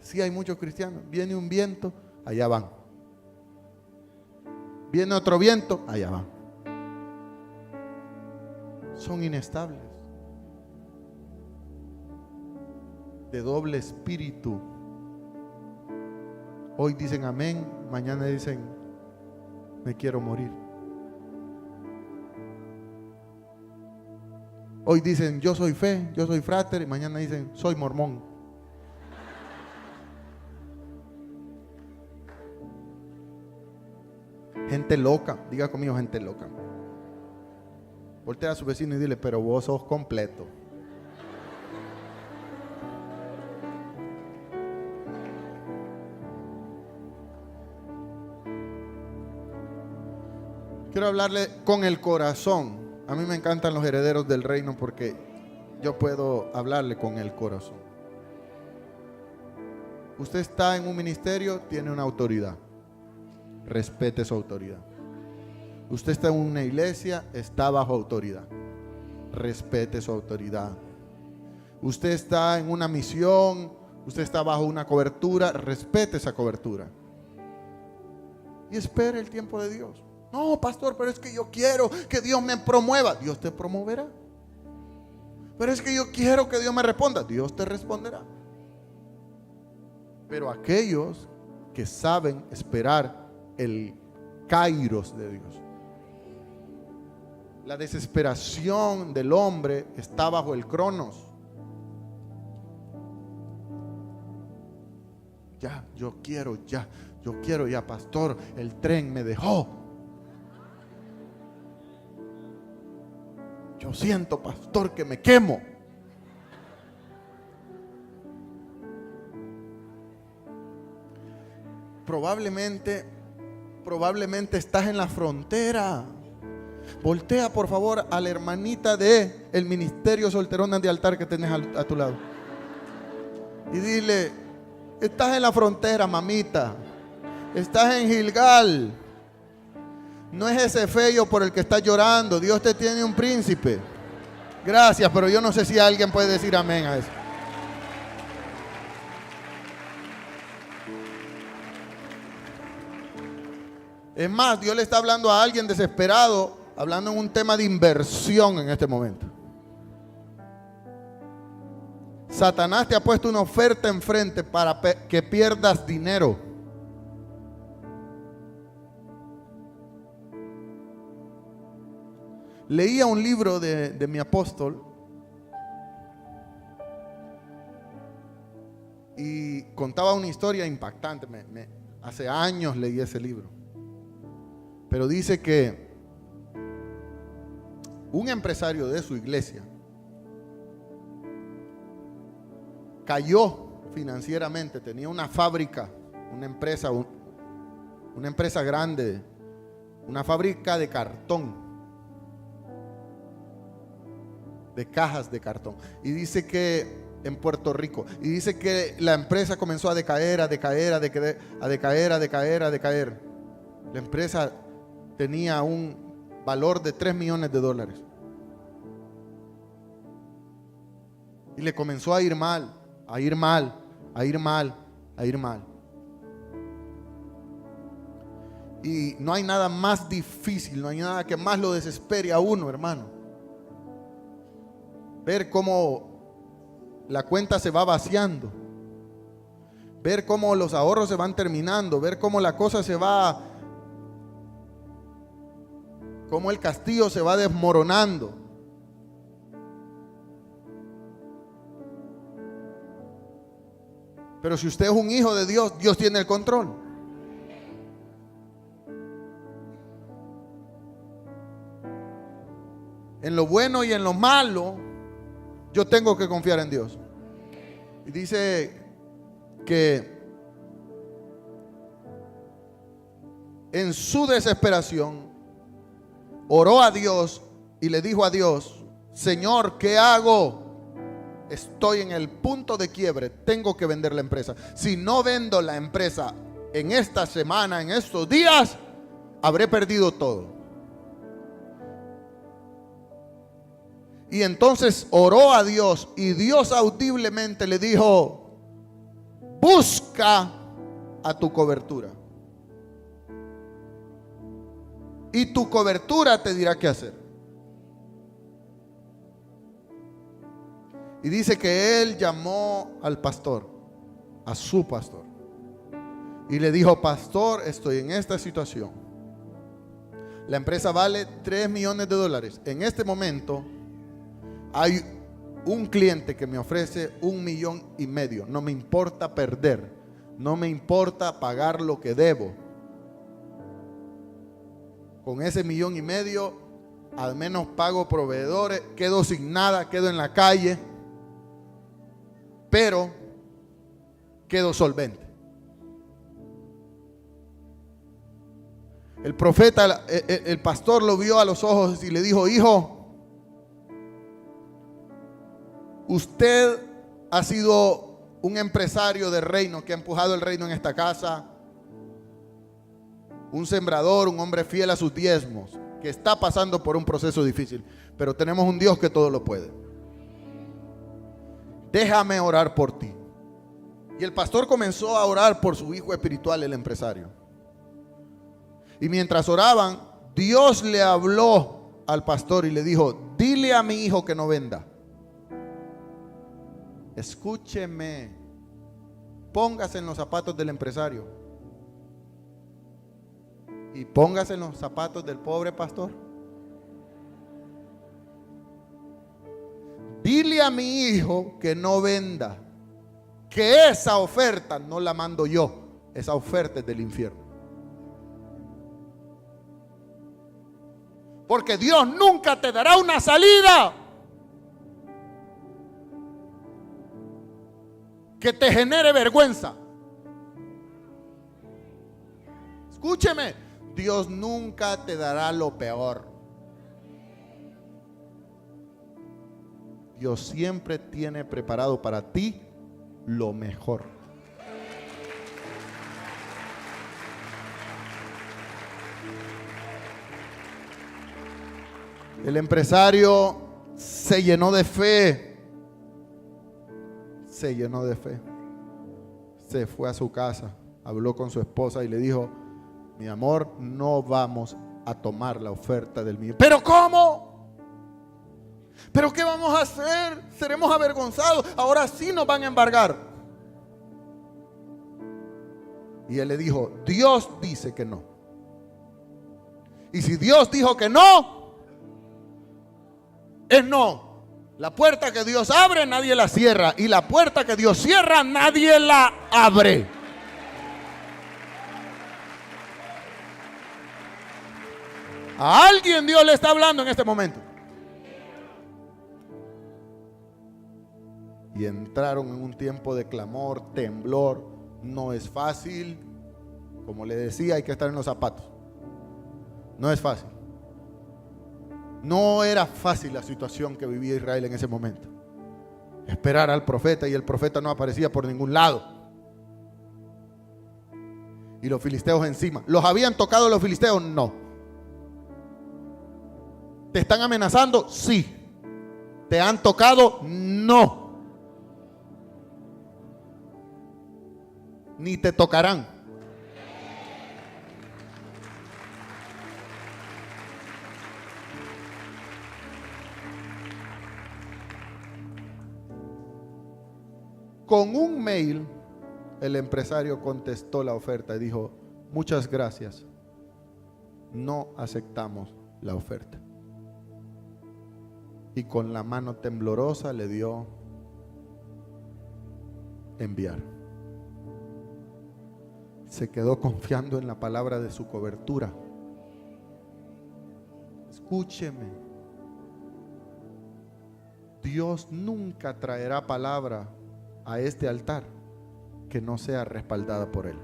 Sí, hay muchos cristianos. Viene un viento, allá van. Viene otro viento, allá van. Son inestables, de doble espíritu. Hoy dicen amén, mañana dicen me quiero morir. Hoy dicen yo soy fe, yo soy frater, y mañana dicen soy mormón. Gente loca, diga conmigo, gente loca. Voltea a su vecino y dile: pero vos sos completo. Quiero hablarle con el corazón. A mí me encantan los herederos del reino porque yo puedo hablarle con el corazón. Usted está en un ministerio, tiene una autoridad. Respete su autoridad. Usted está en una iglesia, está bajo autoridad. Respete su autoridad. Usted está en una misión, usted está bajo una cobertura, respete esa cobertura. Y espere el tiempo de Dios. No, pastor, pero es que yo quiero que Dios me promueva. Dios te promoverá. Pero es que yo quiero que Dios me responda. Dios te responderá. Pero aquellos que saben esperar el kairos de Dios. La desesperación del hombre está bajo el cronos. Ya, yo quiero ya, pastor, el tren me dejó. Yo siento, pastor, que me quemo. Probablemente estás en la frontera. Voltea por favor a la hermanita de el ministerio Solteronas de Altar que tenés a tu lado y dile: estás en la frontera, mamita. Estás en Gilgal. No es ese feo por el que estás llorando. Dios te tiene un príncipe. Gracias, pero yo no sé si alguien puede decir amén a eso. Es más, Dios le está hablando a alguien desesperado, hablando en un tema de inversión en este momento. Satanás te ha puesto una oferta enfrente para que pierdas dinero. Leía un libro de mi apóstol y contaba una historia impactante. Hace años leí ese libro. Pero dice que un empresario de su iglesia cayó financieramente, tenía una fábrica, una empresa grande, una fábrica de cartón, de cajas de cartón. Y dice que en Puerto Rico, y dice que la empresa comenzó a decaer, a decaer, a decaer, a decaer, a decaer, a decaer. La empresa tenía un valor de $3 millones. Y le comenzó a ir mal, a ir mal, a ir mal, a ir mal. Y no hay nada más difícil, no hay nada que más lo desespere a uno, hermano. Ver cómo la cuenta se va vaciando. Ver cómo los ahorros se van terminando. Ver cómo la cosa se va, cómo el castillo se va desmoronando. Pero si usted es un hijo de Dios, Dios tiene el control. En lo bueno y en lo malo, yo tengo que confiar en Dios. Y dice que en su desesperación oró a Dios y le dijo a Dios: Señor, ¿qué hago? Estoy en el punto de quiebre, tengo que vender la empresa. Si no vendo la empresa en esta semana, en estos días, habré perdido todo. Y entonces oró a Dios y Dios audiblemente le dijo: busca a tu cobertura. Y tu cobertura te dirá qué hacer. Y dice que él llamó al pastor, a su pastor, y le dijo: pastor, estoy en esta situación. La empresa vale $3 millones. En este momento hay un cliente que me ofrece $1,5 millones. No me importa perder, no me importa pagar lo que debo. Con ese $1,5 millones al menos pago proveedores, quedo sin nada, quedo en la calle, pero quedo solvente. El profeta, el pastor lo vio a los ojos y le dijo: hijo, usted ha sido un empresario de reino que ha empujado el reino en esta casa, un sembrador, un hombre fiel a sus diezmos, que está pasando por un proceso difícil, pero tenemos un Dios que todo lo puede. Déjame orar por ti. Y el pastor comenzó a orar por su hijo espiritual, el empresario. Y mientras oraban, Dios le habló al pastor y le dijo: dile a mi hijo que no venda. Escúcheme, póngase en los zapatos del empresario y póngase en los zapatos del pobre pastor. Dile a mi hijo que no venda, que esa oferta no la mando yo, esa oferta es del infierno. Porque Dios nunca te dará una salida que te genere vergüenza. Escúcheme, Dios nunca te dará lo peor. Dios siempre tiene preparado para ti lo mejor. El empresario se llenó de fe. Se llenó de fe. Se fue a su casa, habló con su esposa y le dijo: mi amor, no vamos a tomar la oferta del mío. ¿Pero cómo? ¿Pero qué vamos a hacer? Seremos avergonzados. Ahora sí nos van a embargar. Y él le dijo: Dios dice que no. Y si Dios dijo que no, es no. La puerta que Dios abre, nadie la cierra. Y la puerta que Dios cierra, nadie la abre. A alguien Dios le está hablando en este momento. Y entraron en un tiempo de clamor, temblor. No es fácil. Como le decía, hay que estar en los zapatos. No es fácil. No era fácil la situación que vivía Israel en ese momento. Esperar al profeta, y el profeta no aparecía por ningún lado. Y los filisteos encima. ¿Los habían tocado los filisteos? No. ¿Te están amenazando? Sí. ¿Te han tocado? No. Ni te tocarán. Con un mail, el empresario contestó la oferta y dijo: muchas gracias, no aceptamos la oferta. Y con la mano temblorosa le dio enviar. Se quedó confiando en la palabra de su cobertura. Escúcheme, Dios nunca traerá palabra a este altar que no sea respaldada por él.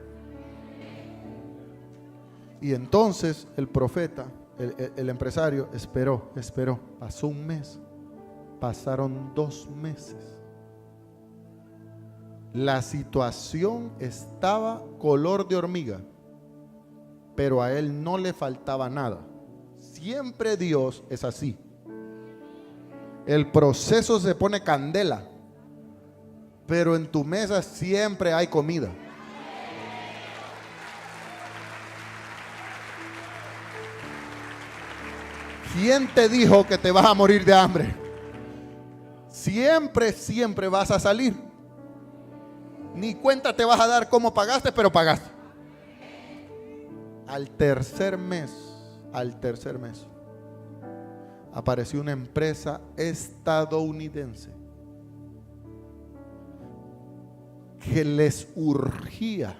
Y entonces el profeta, el empresario esperó. Pasó un mes, pasaron 2 meses. La situación estaba color de hormiga, pero a él no le faltaba nada. Siempre Dios es así. El proceso se pone candela, pero en tu mesa siempre hay comida. ¿Quién te dijo que te vas a morir de hambre? Siempre vas a salir. Ni cuenta te vas a dar cómo pagaste, pero pagaste. Al tercer mes, apareció una empresa estadounidense que les urgía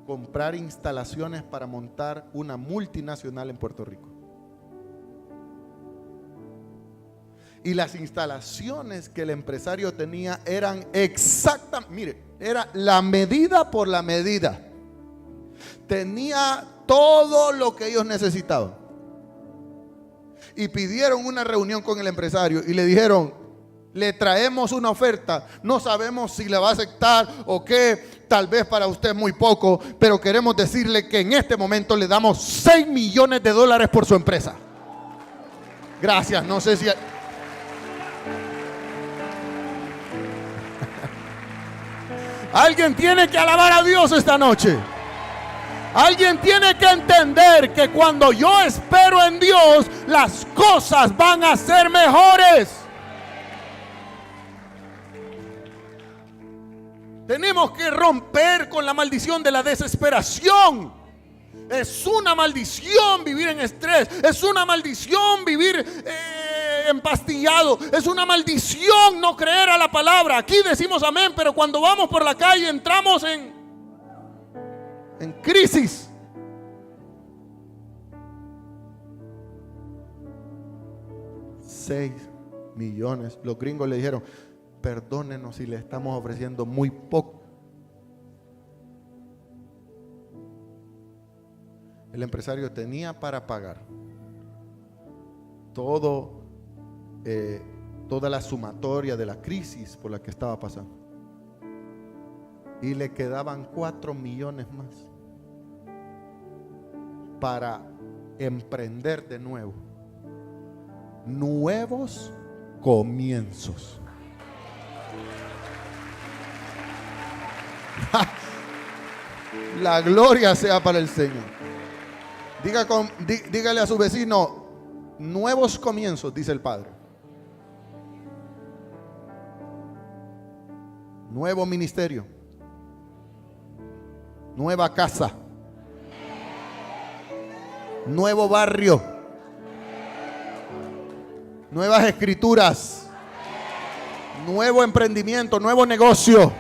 comprar instalaciones para montar una multinacional en Puerto Rico. Y las instalaciones que el empresario tenía eran exactas, mire, era la medida por la medida. Tenía todo lo que ellos necesitaban. Y pidieron una reunión con el empresario y le dijeron: le traemos una oferta, no sabemos si la va a aceptar o qué, tal vez para usted es muy poco, pero queremos decirle que en este momento le damos $6 millones por su empresa. Gracias, no sé si... Alguien tiene que alabar a Dios esta noche. Alguien tiene que entender que cuando yo espero en Dios, las cosas van a ser mejores. Tenemos que romper con la maldición de la desesperación. Es una maldición vivir en estrés. Es una maldición vivir empastillado. Es una maldición no creer a la palabra. Aquí decimos amén, pero cuando vamos por la calle entramos en crisis. $6 millones. Los gringos le dijeron: perdónenos si le estamos ofreciendo muy poco. El empresario tenía para pagar toda la sumatoria de la crisis por la que estaba pasando. Y le quedaban 4 millones más para emprender de nuevo. nuevos comienzos. La gloria sea para el Señor. Dígale a su vecino, nuevos comienzos, dice el Padre. Nuevo ministerio, nueva casa, nuevo barrio, nuevas escrituras, nuevo emprendimiento, nuevo negocio,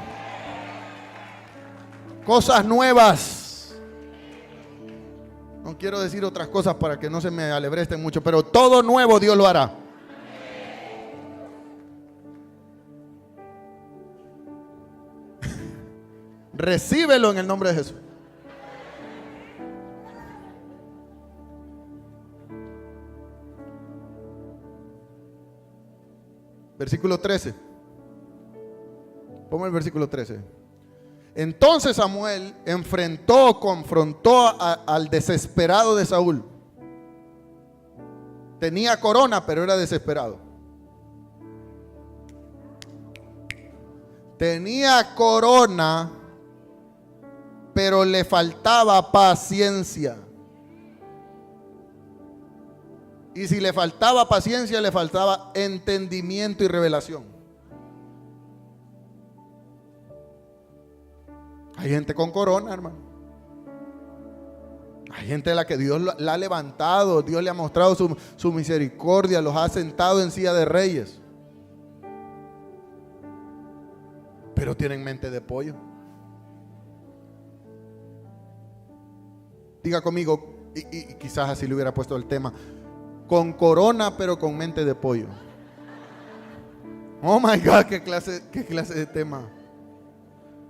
cosas nuevas. No quiero decir otras cosas para que no se me alebresten mucho, pero todo nuevo Dios lo hará. Recíbelo en el nombre de Jesús. Versículo 13. Ponme el versículo 13. Entonces Samuel confrontó al desesperado de Saúl. Tenía corona, pero era desesperado. Tenía corona, pero le faltaba paciencia. Y si le faltaba paciencia, le faltaba entendimiento y revelación. Hay gente con corona, hermano. Hay gente a la que Dios la ha levantado, Dios le ha mostrado su misericordia, los ha sentado en silla de reyes. Pero tienen mente de pollo. Diga conmigo, y quizás así le hubiera puesto el tema, con corona pero con mente de pollo. Oh my God, qué clase de tema.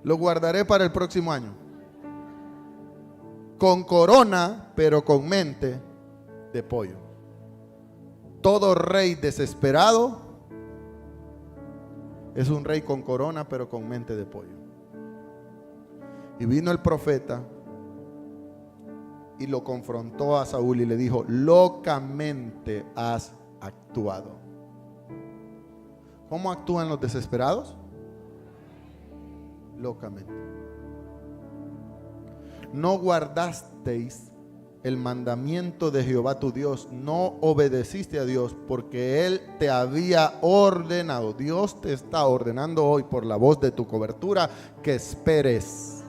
Lo guardaré para el próximo año. Con corona pero con mente de pollo. Todo rey desesperado es un rey con corona pero con mente de pollo. Y vino el profeta y lo confrontó a Saúl y le dijo: locamente has actuado. ¿Cómo actúan los desesperados? Locamente. No guardasteis el mandamiento de Jehová tu Dios, no obedeciste a Dios porque Él te había ordenado. Dios te está ordenando hoy por la voz de tu cobertura que esperes.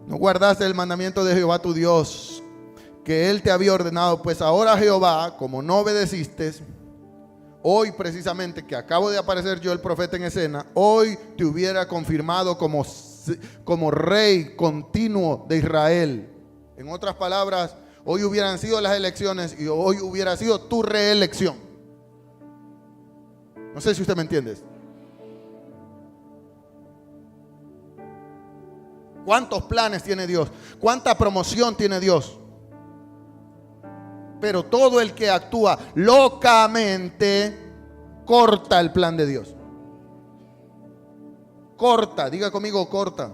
No guardaste el mandamiento de Jehová tu Dios, que Él te había ordenado. Pues ahora Jehová, como no obedeciste, hoy precisamente que acabo de aparecer yo el profeta en escena, hoy te hubiera confirmado como rey continuo de Israel. En otras palabras, hoy hubieran sido las elecciones y hoy hubiera sido tu reelección. No sé si usted me entiende. ¿Cuántos planes tiene Dios? ¿Cuánta promoción tiene Dios? Pero todo el que actúa locamente corta el plan de Dios. Corta, diga conmigo, corta.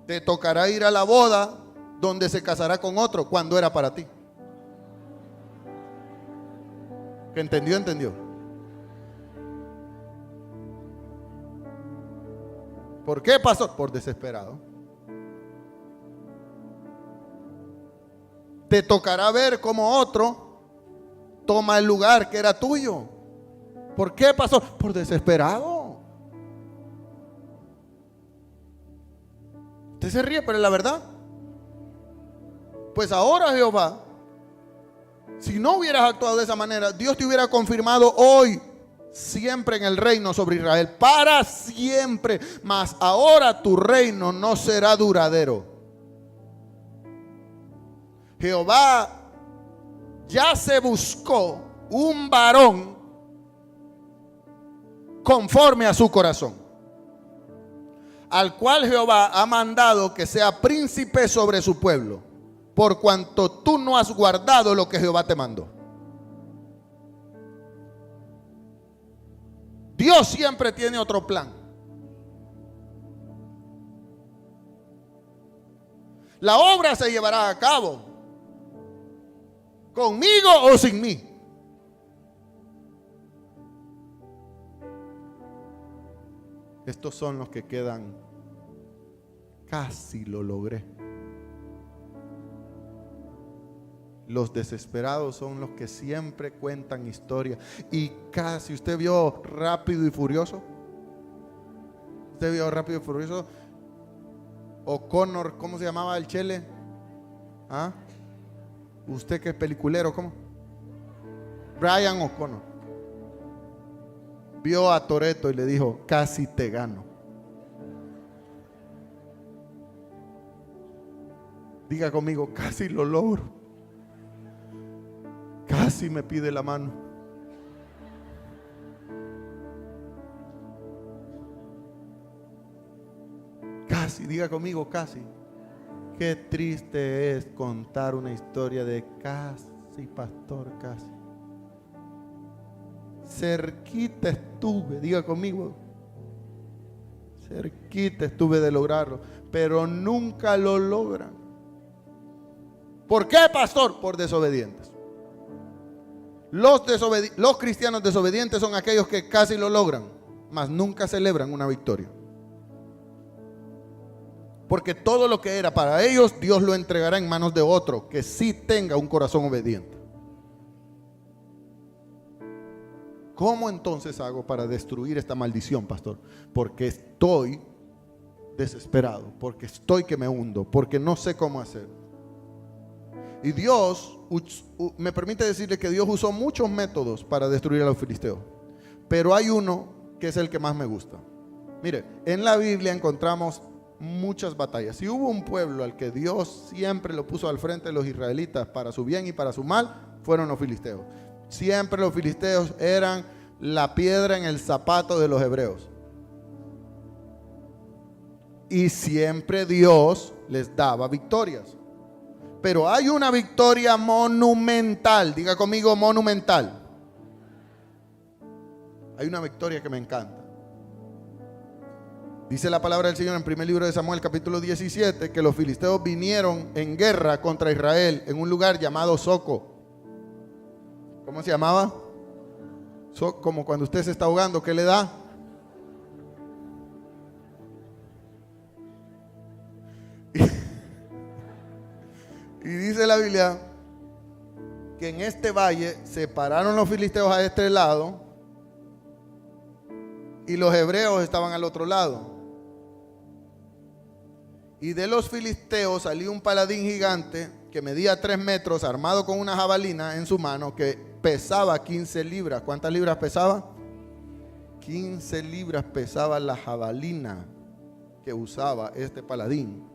Te tocará ir a la boda donde se casará con otro cuando era para ti. ¿Que entendió? Entendió. ¿Por qué, pastor? Por desesperado. Te tocará ver cómo otro toma el lugar que era tuyo. ¿Por qué, pastor? Por desesperado. Usted se ríe, pero es la verdad. Pues ahora, Jehová, si no hubieras actuado de esa manera, Dios te hubiera confirmado hoy siempre en el reino sobre Israel, para siempre. Mas ahora tu reino no será duradero. Jehová ya se buscó un varón conforme a su corazón, al cual Jehová ha mandado que sea príncipe sobre su pueblo, por cuanto tú no has guardado lo que Jehová te mandó. Dios siempre tiene otro plan. La obra se llevará a cabo, conmigo o sin mí. Estos son los que quedan. Casi lo logré. Los desesperados son los que siempre cuentan historia. Y casi, ¿usted vio Rápido y Furioso? ¿Usted vio Rápido y Furioso? O'Connor, ¿cómo se llamaba el chele? ¿Ah? ¿Usted que es peliculero, cómo? Brian O'Connor. Vio a Toretto y le dijo, casi te gano. Diga conmigo, casi lo logro. Casi me pide la mano. Casi, diga conmigo, casi. Qué triste es contar una historia de casi, pastor, casi. Cerquita estuve, diga conmigo. Cerquita estuve de lograrlo, pero nunca lo logran. ¿Por qué, pastor? Por desobedientes. Los cristianos desobedientes son aquellos que casi lo logran, mas nunca celebran una victoria. Porque todo lo que era para ellos, Dios lo entregará en manos de otro que sí tenga un corazón obediente. ¿Cómo entonces hago para destruir esta maldición, pastor? Porque estoy desesperado, porque estoy que me hundo, porque no sé cómo hacer. Y Dios, me permite decirle que Dios usó muchos métodos para destruir a los filisteos. Pero hay uno que es el que más me gusta. Mire, en la Biblia encontramos muchas batallas. Y hubo un pueblo al que Dios siempre lo puso al frente de los israelitas para su bien y para su mal, fueron los filisteos. Siempre los filisteos eran la piedra en el zapato de los hebreos. Y siempre Dios les daba victorias. Pero hay una victoria monumental. Diga conmigo, monumental. Hay una victoria que me encanta. Dice la palabra del Señor en primer libro de Samuel, capítulo 17, que los filisteos vinieron en guerra contra Israel en un lugar llamado Soco. ¿Cómo se llamaba? Como cuando usted se está ahogando, ¿qué le da? Y dice la Biblia que en este valle se pararon los filisteos a este lado y los hebreos estaban al otro lado. Y de los filisteos salió un paladín gigante que medía 3 metros, armado con una jabalina en su mano, que pesaba 15 libras. ¿Cuántas libras pesaba? 15 libras pesaba la jabalina que usaba este paladín.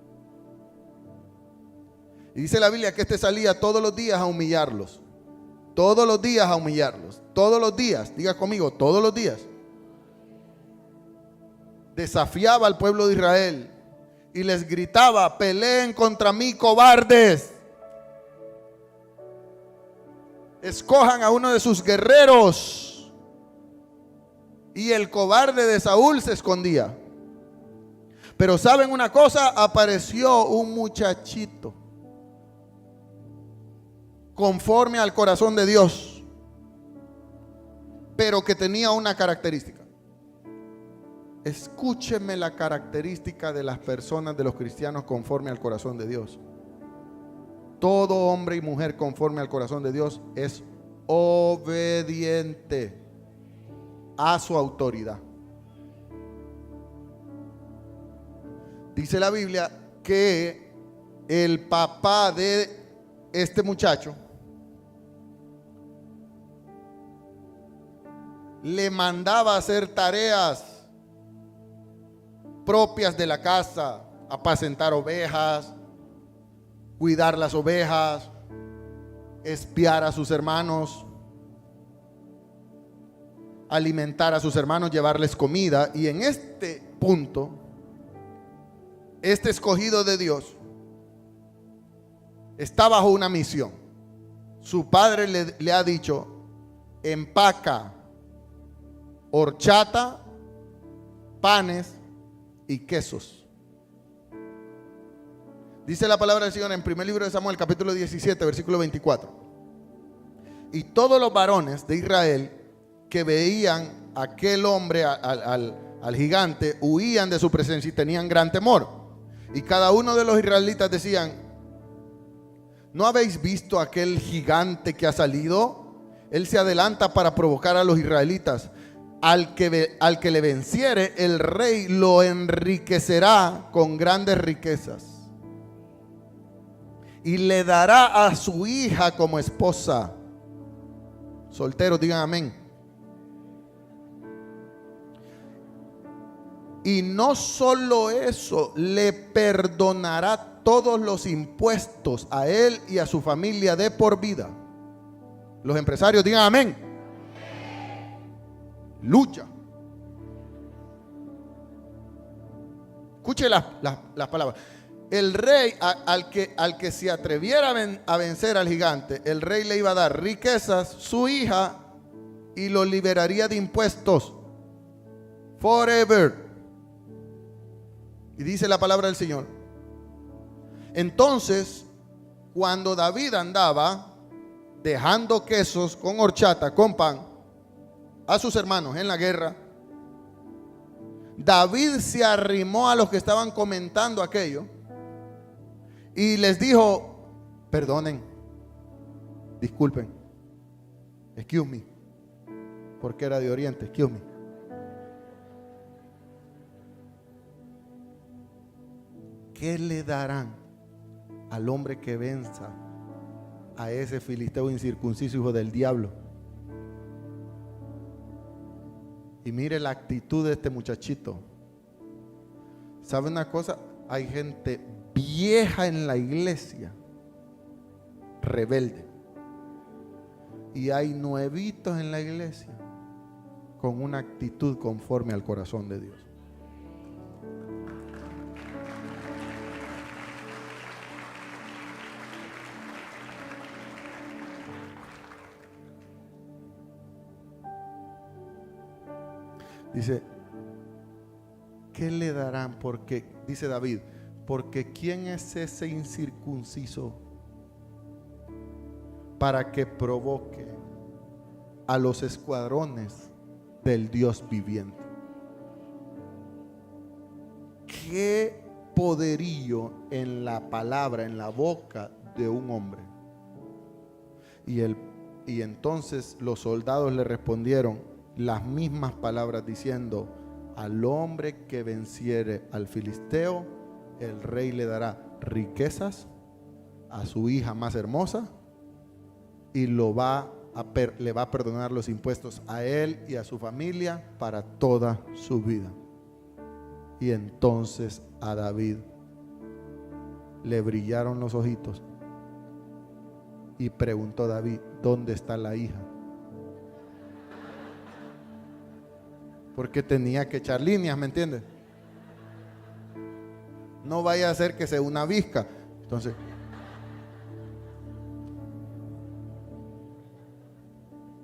Y dice la Biblia que este salía todos los días a humillarlos. Todos los días a humillarlos. Todos los días, diga conmigo, todos los días. Desafiaba al pueblo de Israel y les gritaba: peleen contra mí, cobardes. Escojan a uno de sus guerreros. Y el cobarde de Saúl se escondía. Pero ¿saben una cosa? Apareció un muchachito conforme al corazón de Dios, pero que tenía una característica. Escúcheme la característica de las personas, de los cristianos conforme al corazón de Dios. Todo hombre y mujer conforme al corazón de Dios es obediente a su autoridad. Dice la Biblia que el papá de este muchacho le mandaba hacer tareas propias de la casa: apacentar ovejas, cuidar las ovejas, espiar a sus hermanos, alimentar a sus hermanos, llevarles comida. Y en este punto, este escogido de Dios está bajo una misión. Su padre le ha dicho: empaca horchata, panes y quesos. Dice la palabra del Señor en primer libro de Samuel, capítulo 17, versículo 24. Y todos los varones de Israel que veían a aquel hombre, al gigante, huían de su presencia y tenían gran temor. Y cada uno de los israelitas decían: ¿no habéis visto aquel gigante que ha salido? Él se adelanta para provocar a los israelitas. Al que le venciere, el rey lo enriquecerá con grandes riquezas y le dará a su hija como esposa. Solteros, digan amén. Y no solo eso, le perdonará todos los impuestos a él y a su familia de por vida. Los empresarios, digan amén. Lucha. Escuche las palabras. El rey al que se atreviera a vencer al gigante, el rey le iba a dar riquezas, su hija, y lo liberaría de impuestos forever. Y dice la palabra del Señor: entonces, cuando David andaba dejando quesos con horchata, con pan, a sus hermanos en la guerra, David se arrimó a los que estaban comentando aquello y les dijo: perdonen, disculpen, excuse me, porque era de Oriente, excuse me. ¿Qué le darán al hombre que venza a ese filisteo incircunciso, hijo del diablo? Y mire la actitud de este muchachito. ¿Sabe una cosa? Hay gente vieja en la iglesia, rebelde, y hay nuevitos en la iglesia con una actitud conforme al corazón de Dios. Dice: ¿qué le darán? Porque, dice David, porque ¿quién es ese incircunciso para que provoque a los escuadrones del Dios viviente? ¿Qué poderío en la palabra, en la boca de un hombre? Y entonces los soldados le respondieron las mismas palabras, diciendo: al hombre que venciere al filisteo, el rey le dará riquezas, a su hija más hermosa, y le va a perdonar los impuestos a él y a su familia para toda su vida. Y entonces a David le brillaron los ojitos y preguntó David: ¿dónde está la hija? Porque tenía que echar líneas, ¿me entiendes? No vaya a ser que sea una visca. Entonces,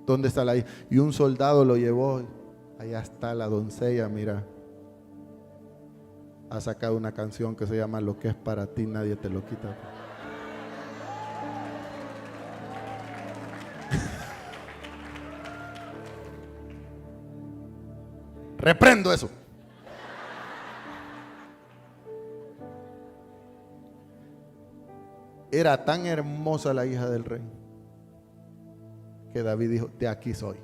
¿dónde está la hija? Y un soldado lo llevó. Allá está la doncella, mira. Ha sacado una canción que se llama Lo que es para ti, nadie te lo quita. Reprendo eso. Era tan hermosa la hija del rey que David dijo: de aquí soy.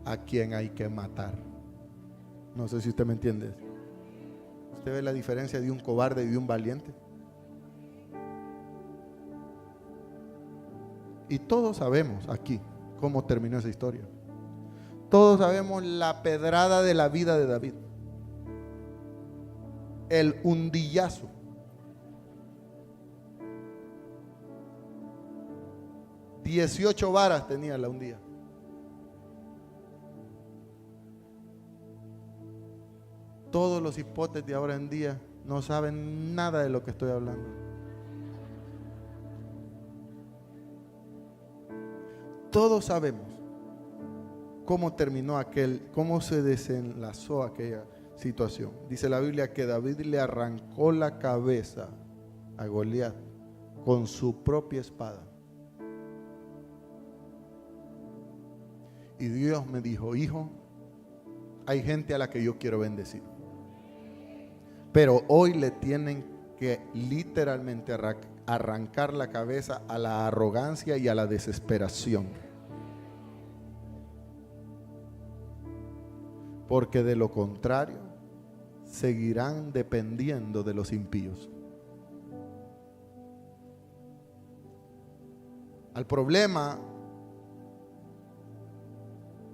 ¿A quién hay que matar? No sé si usted me entiende. ¿Usted ve la diferencia de un cobarde y de un valiente? Y todos sabemos aquí cómo terminó esa historia. Todos sabemos la pedrada de la vida de David, el hundillazo. $18 varas tenía la hundida. Todos los hipotes de ahora en día no saben nada de lo que estoy hablando. Todos sabemos cómo terminó cómo se desenlazó aquella situación. Dice la Biblia que David le arrancó la cabeza a Goliat con su propia espada. Y Dios me dijo: hijo, hay gente a la que yo quiero bendecir, pero hoy le tienen que literalmente arrancar la cabeza a la arrogancia y a la desesperación, porque de lo contrario seguirán dependiendo de los impíos. Al problema,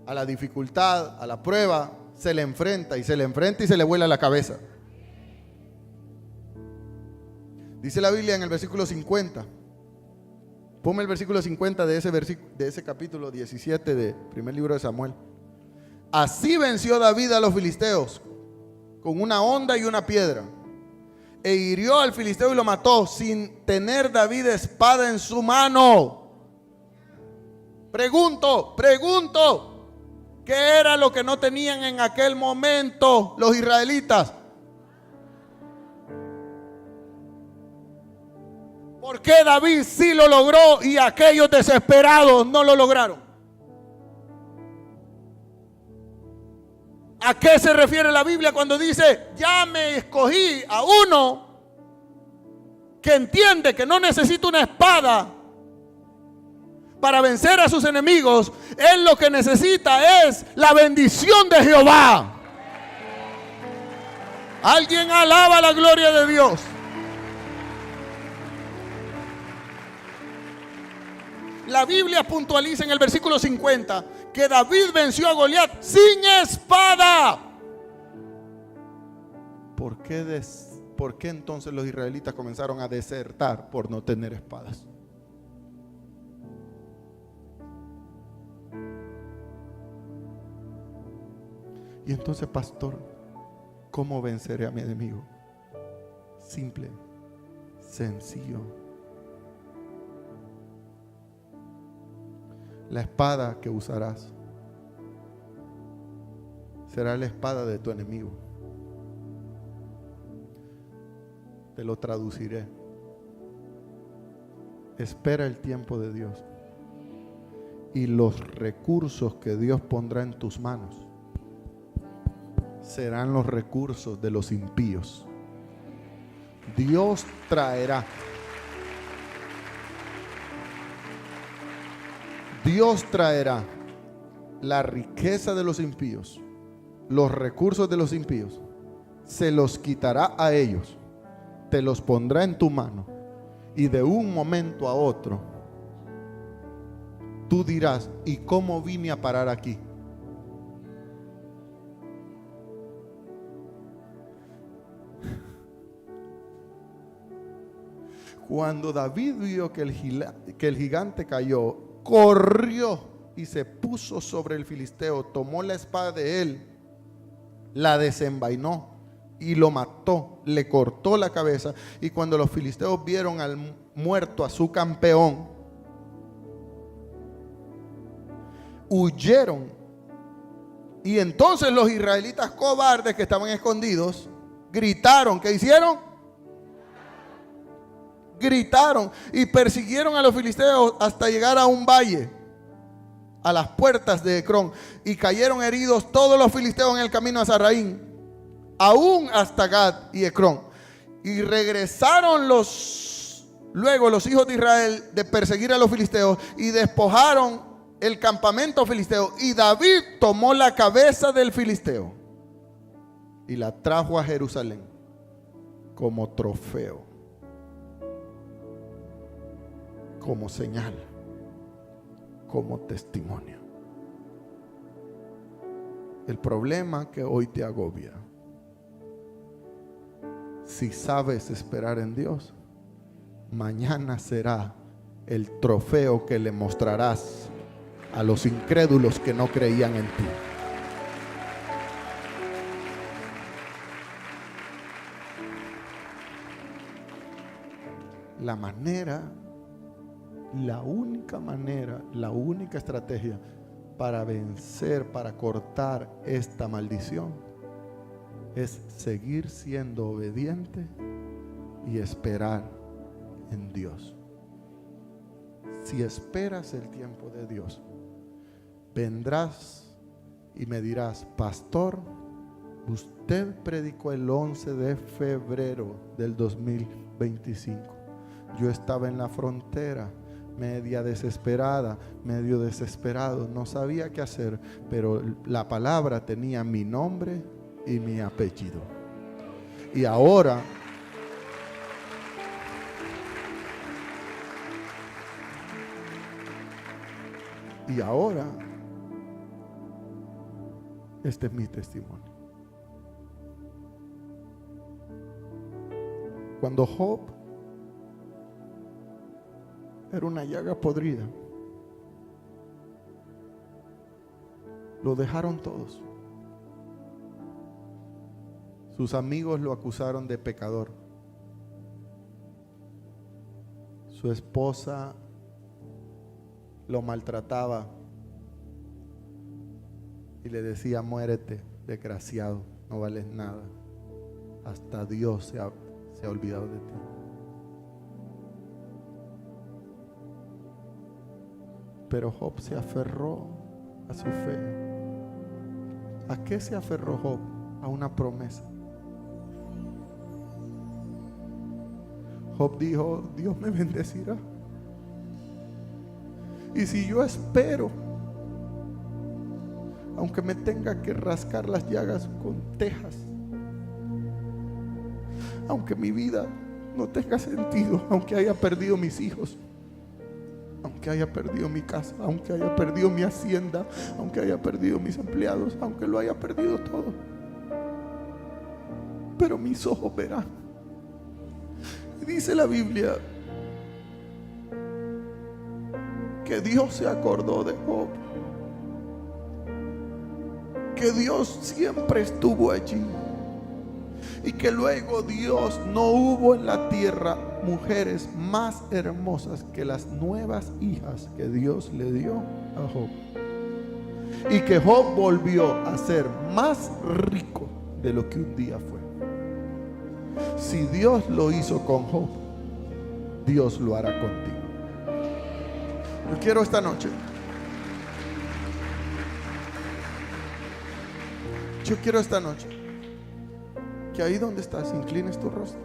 a la dificultad, a la prueba, se le enfrenta y se le enfrenta y se le vuela la cabeza. Dice la Biblia en el versículo 50. Ponme el versículo 50 de ese capítulo 17 de primer libro de Samuel. Así venció David a los filisteos con una honda y una piedra, e hirió al filisteo y lo mató sin tener David espada en su mano. Pregunto, ¿qué era lo que no tenían en aquel momento los israelitas? ¿Por qué David sí lo logró y aquellos desesperados no lo lograron? ¿A qué se refiere la Biblia cuando dice: ya me escogí a uno que entiende que no necesita una espada para vencer a sus enemigos? Él lo que necesita es la bendición de Jehová. Alguien alaba la gloria de Dios. La Biblia puntualiza en el versículo 50 que David venció a Goliat sin espada. ¿Por qué entonces los israelitas comenzaron a desertar por no tener espadas? Y entonces, pastor, ¿cómo venceré a mi enemigo? Simple, sencillo. La espada que usarás será la espada de tu enemigo. Te lo traduciré. Espera el tiempo de Dios y los recursos que Dios pondrá en tus manos serán los recursos de los impíos. Dios traerá la riqueza de los impíos, los recursos de los impíos, se los quitará a ellos, te los pondrá en tu mano, y de un momento a otro tú dirás: ¿y cómo vine a parar aquí? Cuando David vio que el gigante cayó, corrió y se puso sobre el filisteo, tomó la espada de él, la desenvainó y lo mató, le cortó la cabeza. Y cuando los filisteos vieron al muerto, a su campeón, huyeron. Y entonces los israelitas cobardes que estaban escondidos gritaron. ¿Qué hicieron? Gritaron y persiguieron a los filisteos hasta llegar a un valle, a las puertas de Ecrón, y cayeron heridos todos los filisteos en el camino a Sarraín, aún hasta Gad y Ecrón. Y regresaron luego los hijos de Israel de perseguir a los filisteos y despojaron el campamento filisteo. Y David tomó la cabeza del filisteo y la trajo a Jerusalén como trofeo, como señal, como testimonio. El problema que hoy te agobia, si sabes esperar en Dios, mañana será el trofeo que le mostrarás a los incrédulos que no creían en ti. La única manera, la única estrategia para vencer, para cortar esta maldición, es seguir siendo obediente y esperar en Dios. Si esperas el tiempo de Dios, vendrás y me dirás: pastor, usted predicó el 11 de febrero del 2025. Yo estaba en la frontera, medio desesperado, no sabía qué hacer, pero la palabra tenía mi nombre y mi apellido. Y ahora este es mi testimonio. Cuando Job era una llaga podrida, lo dejaron todos. Sus amigos lo acusaron de pecador. Su esposa lo maltrataba y le decía: muérete, desgraciado, no vales nada. Hasta Dios se ha olvidado de ti. Pero Job se aferró a su fe. ¿A qué se aferró Job? A una promesa. Job dijo: Dios me bendecirá. Y si yo espero, aunque me tenga que rascar las llagas con tejas, aunque mi vida no tenga sentido, aunque haya perdido mis hijos, aunque haya perdido mi casa, aunque haya perdido mi hacienda, aunque haya perdido mis empleados, aunque lo haya perdido todo, pero mis ojos verán. Y dice la Biblia que Dios se acordó de Job, que Dios siempre estuvo allí, y que luego Dios no hubo en la tierra mujeres más hermosas que las nuevas hijas que Dios le dio a Job, y que Job volvió a ser más rico de lo que un día fue. Si Dios lo hizo con Job, Dios lo hará contigo. Yo quiero esta noche, que ahí donde estás, inclines tu rostro.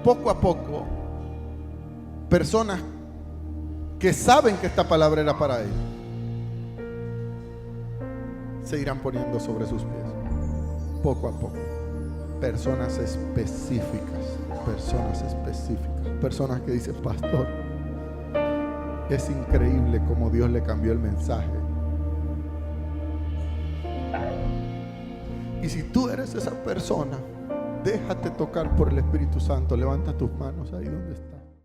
Poco a poco, personas que saben que esta palabra era para ellos se irán poniendo sobre sus pies. Poco a poco. Personas específicas. Personas que dicen: pastor, es increíble cómo Dios le cambió el mensaje. Y si tú eres esa persona, déjate tocar por el Espíritu Santo. Levanta tus manos ahí donde estás.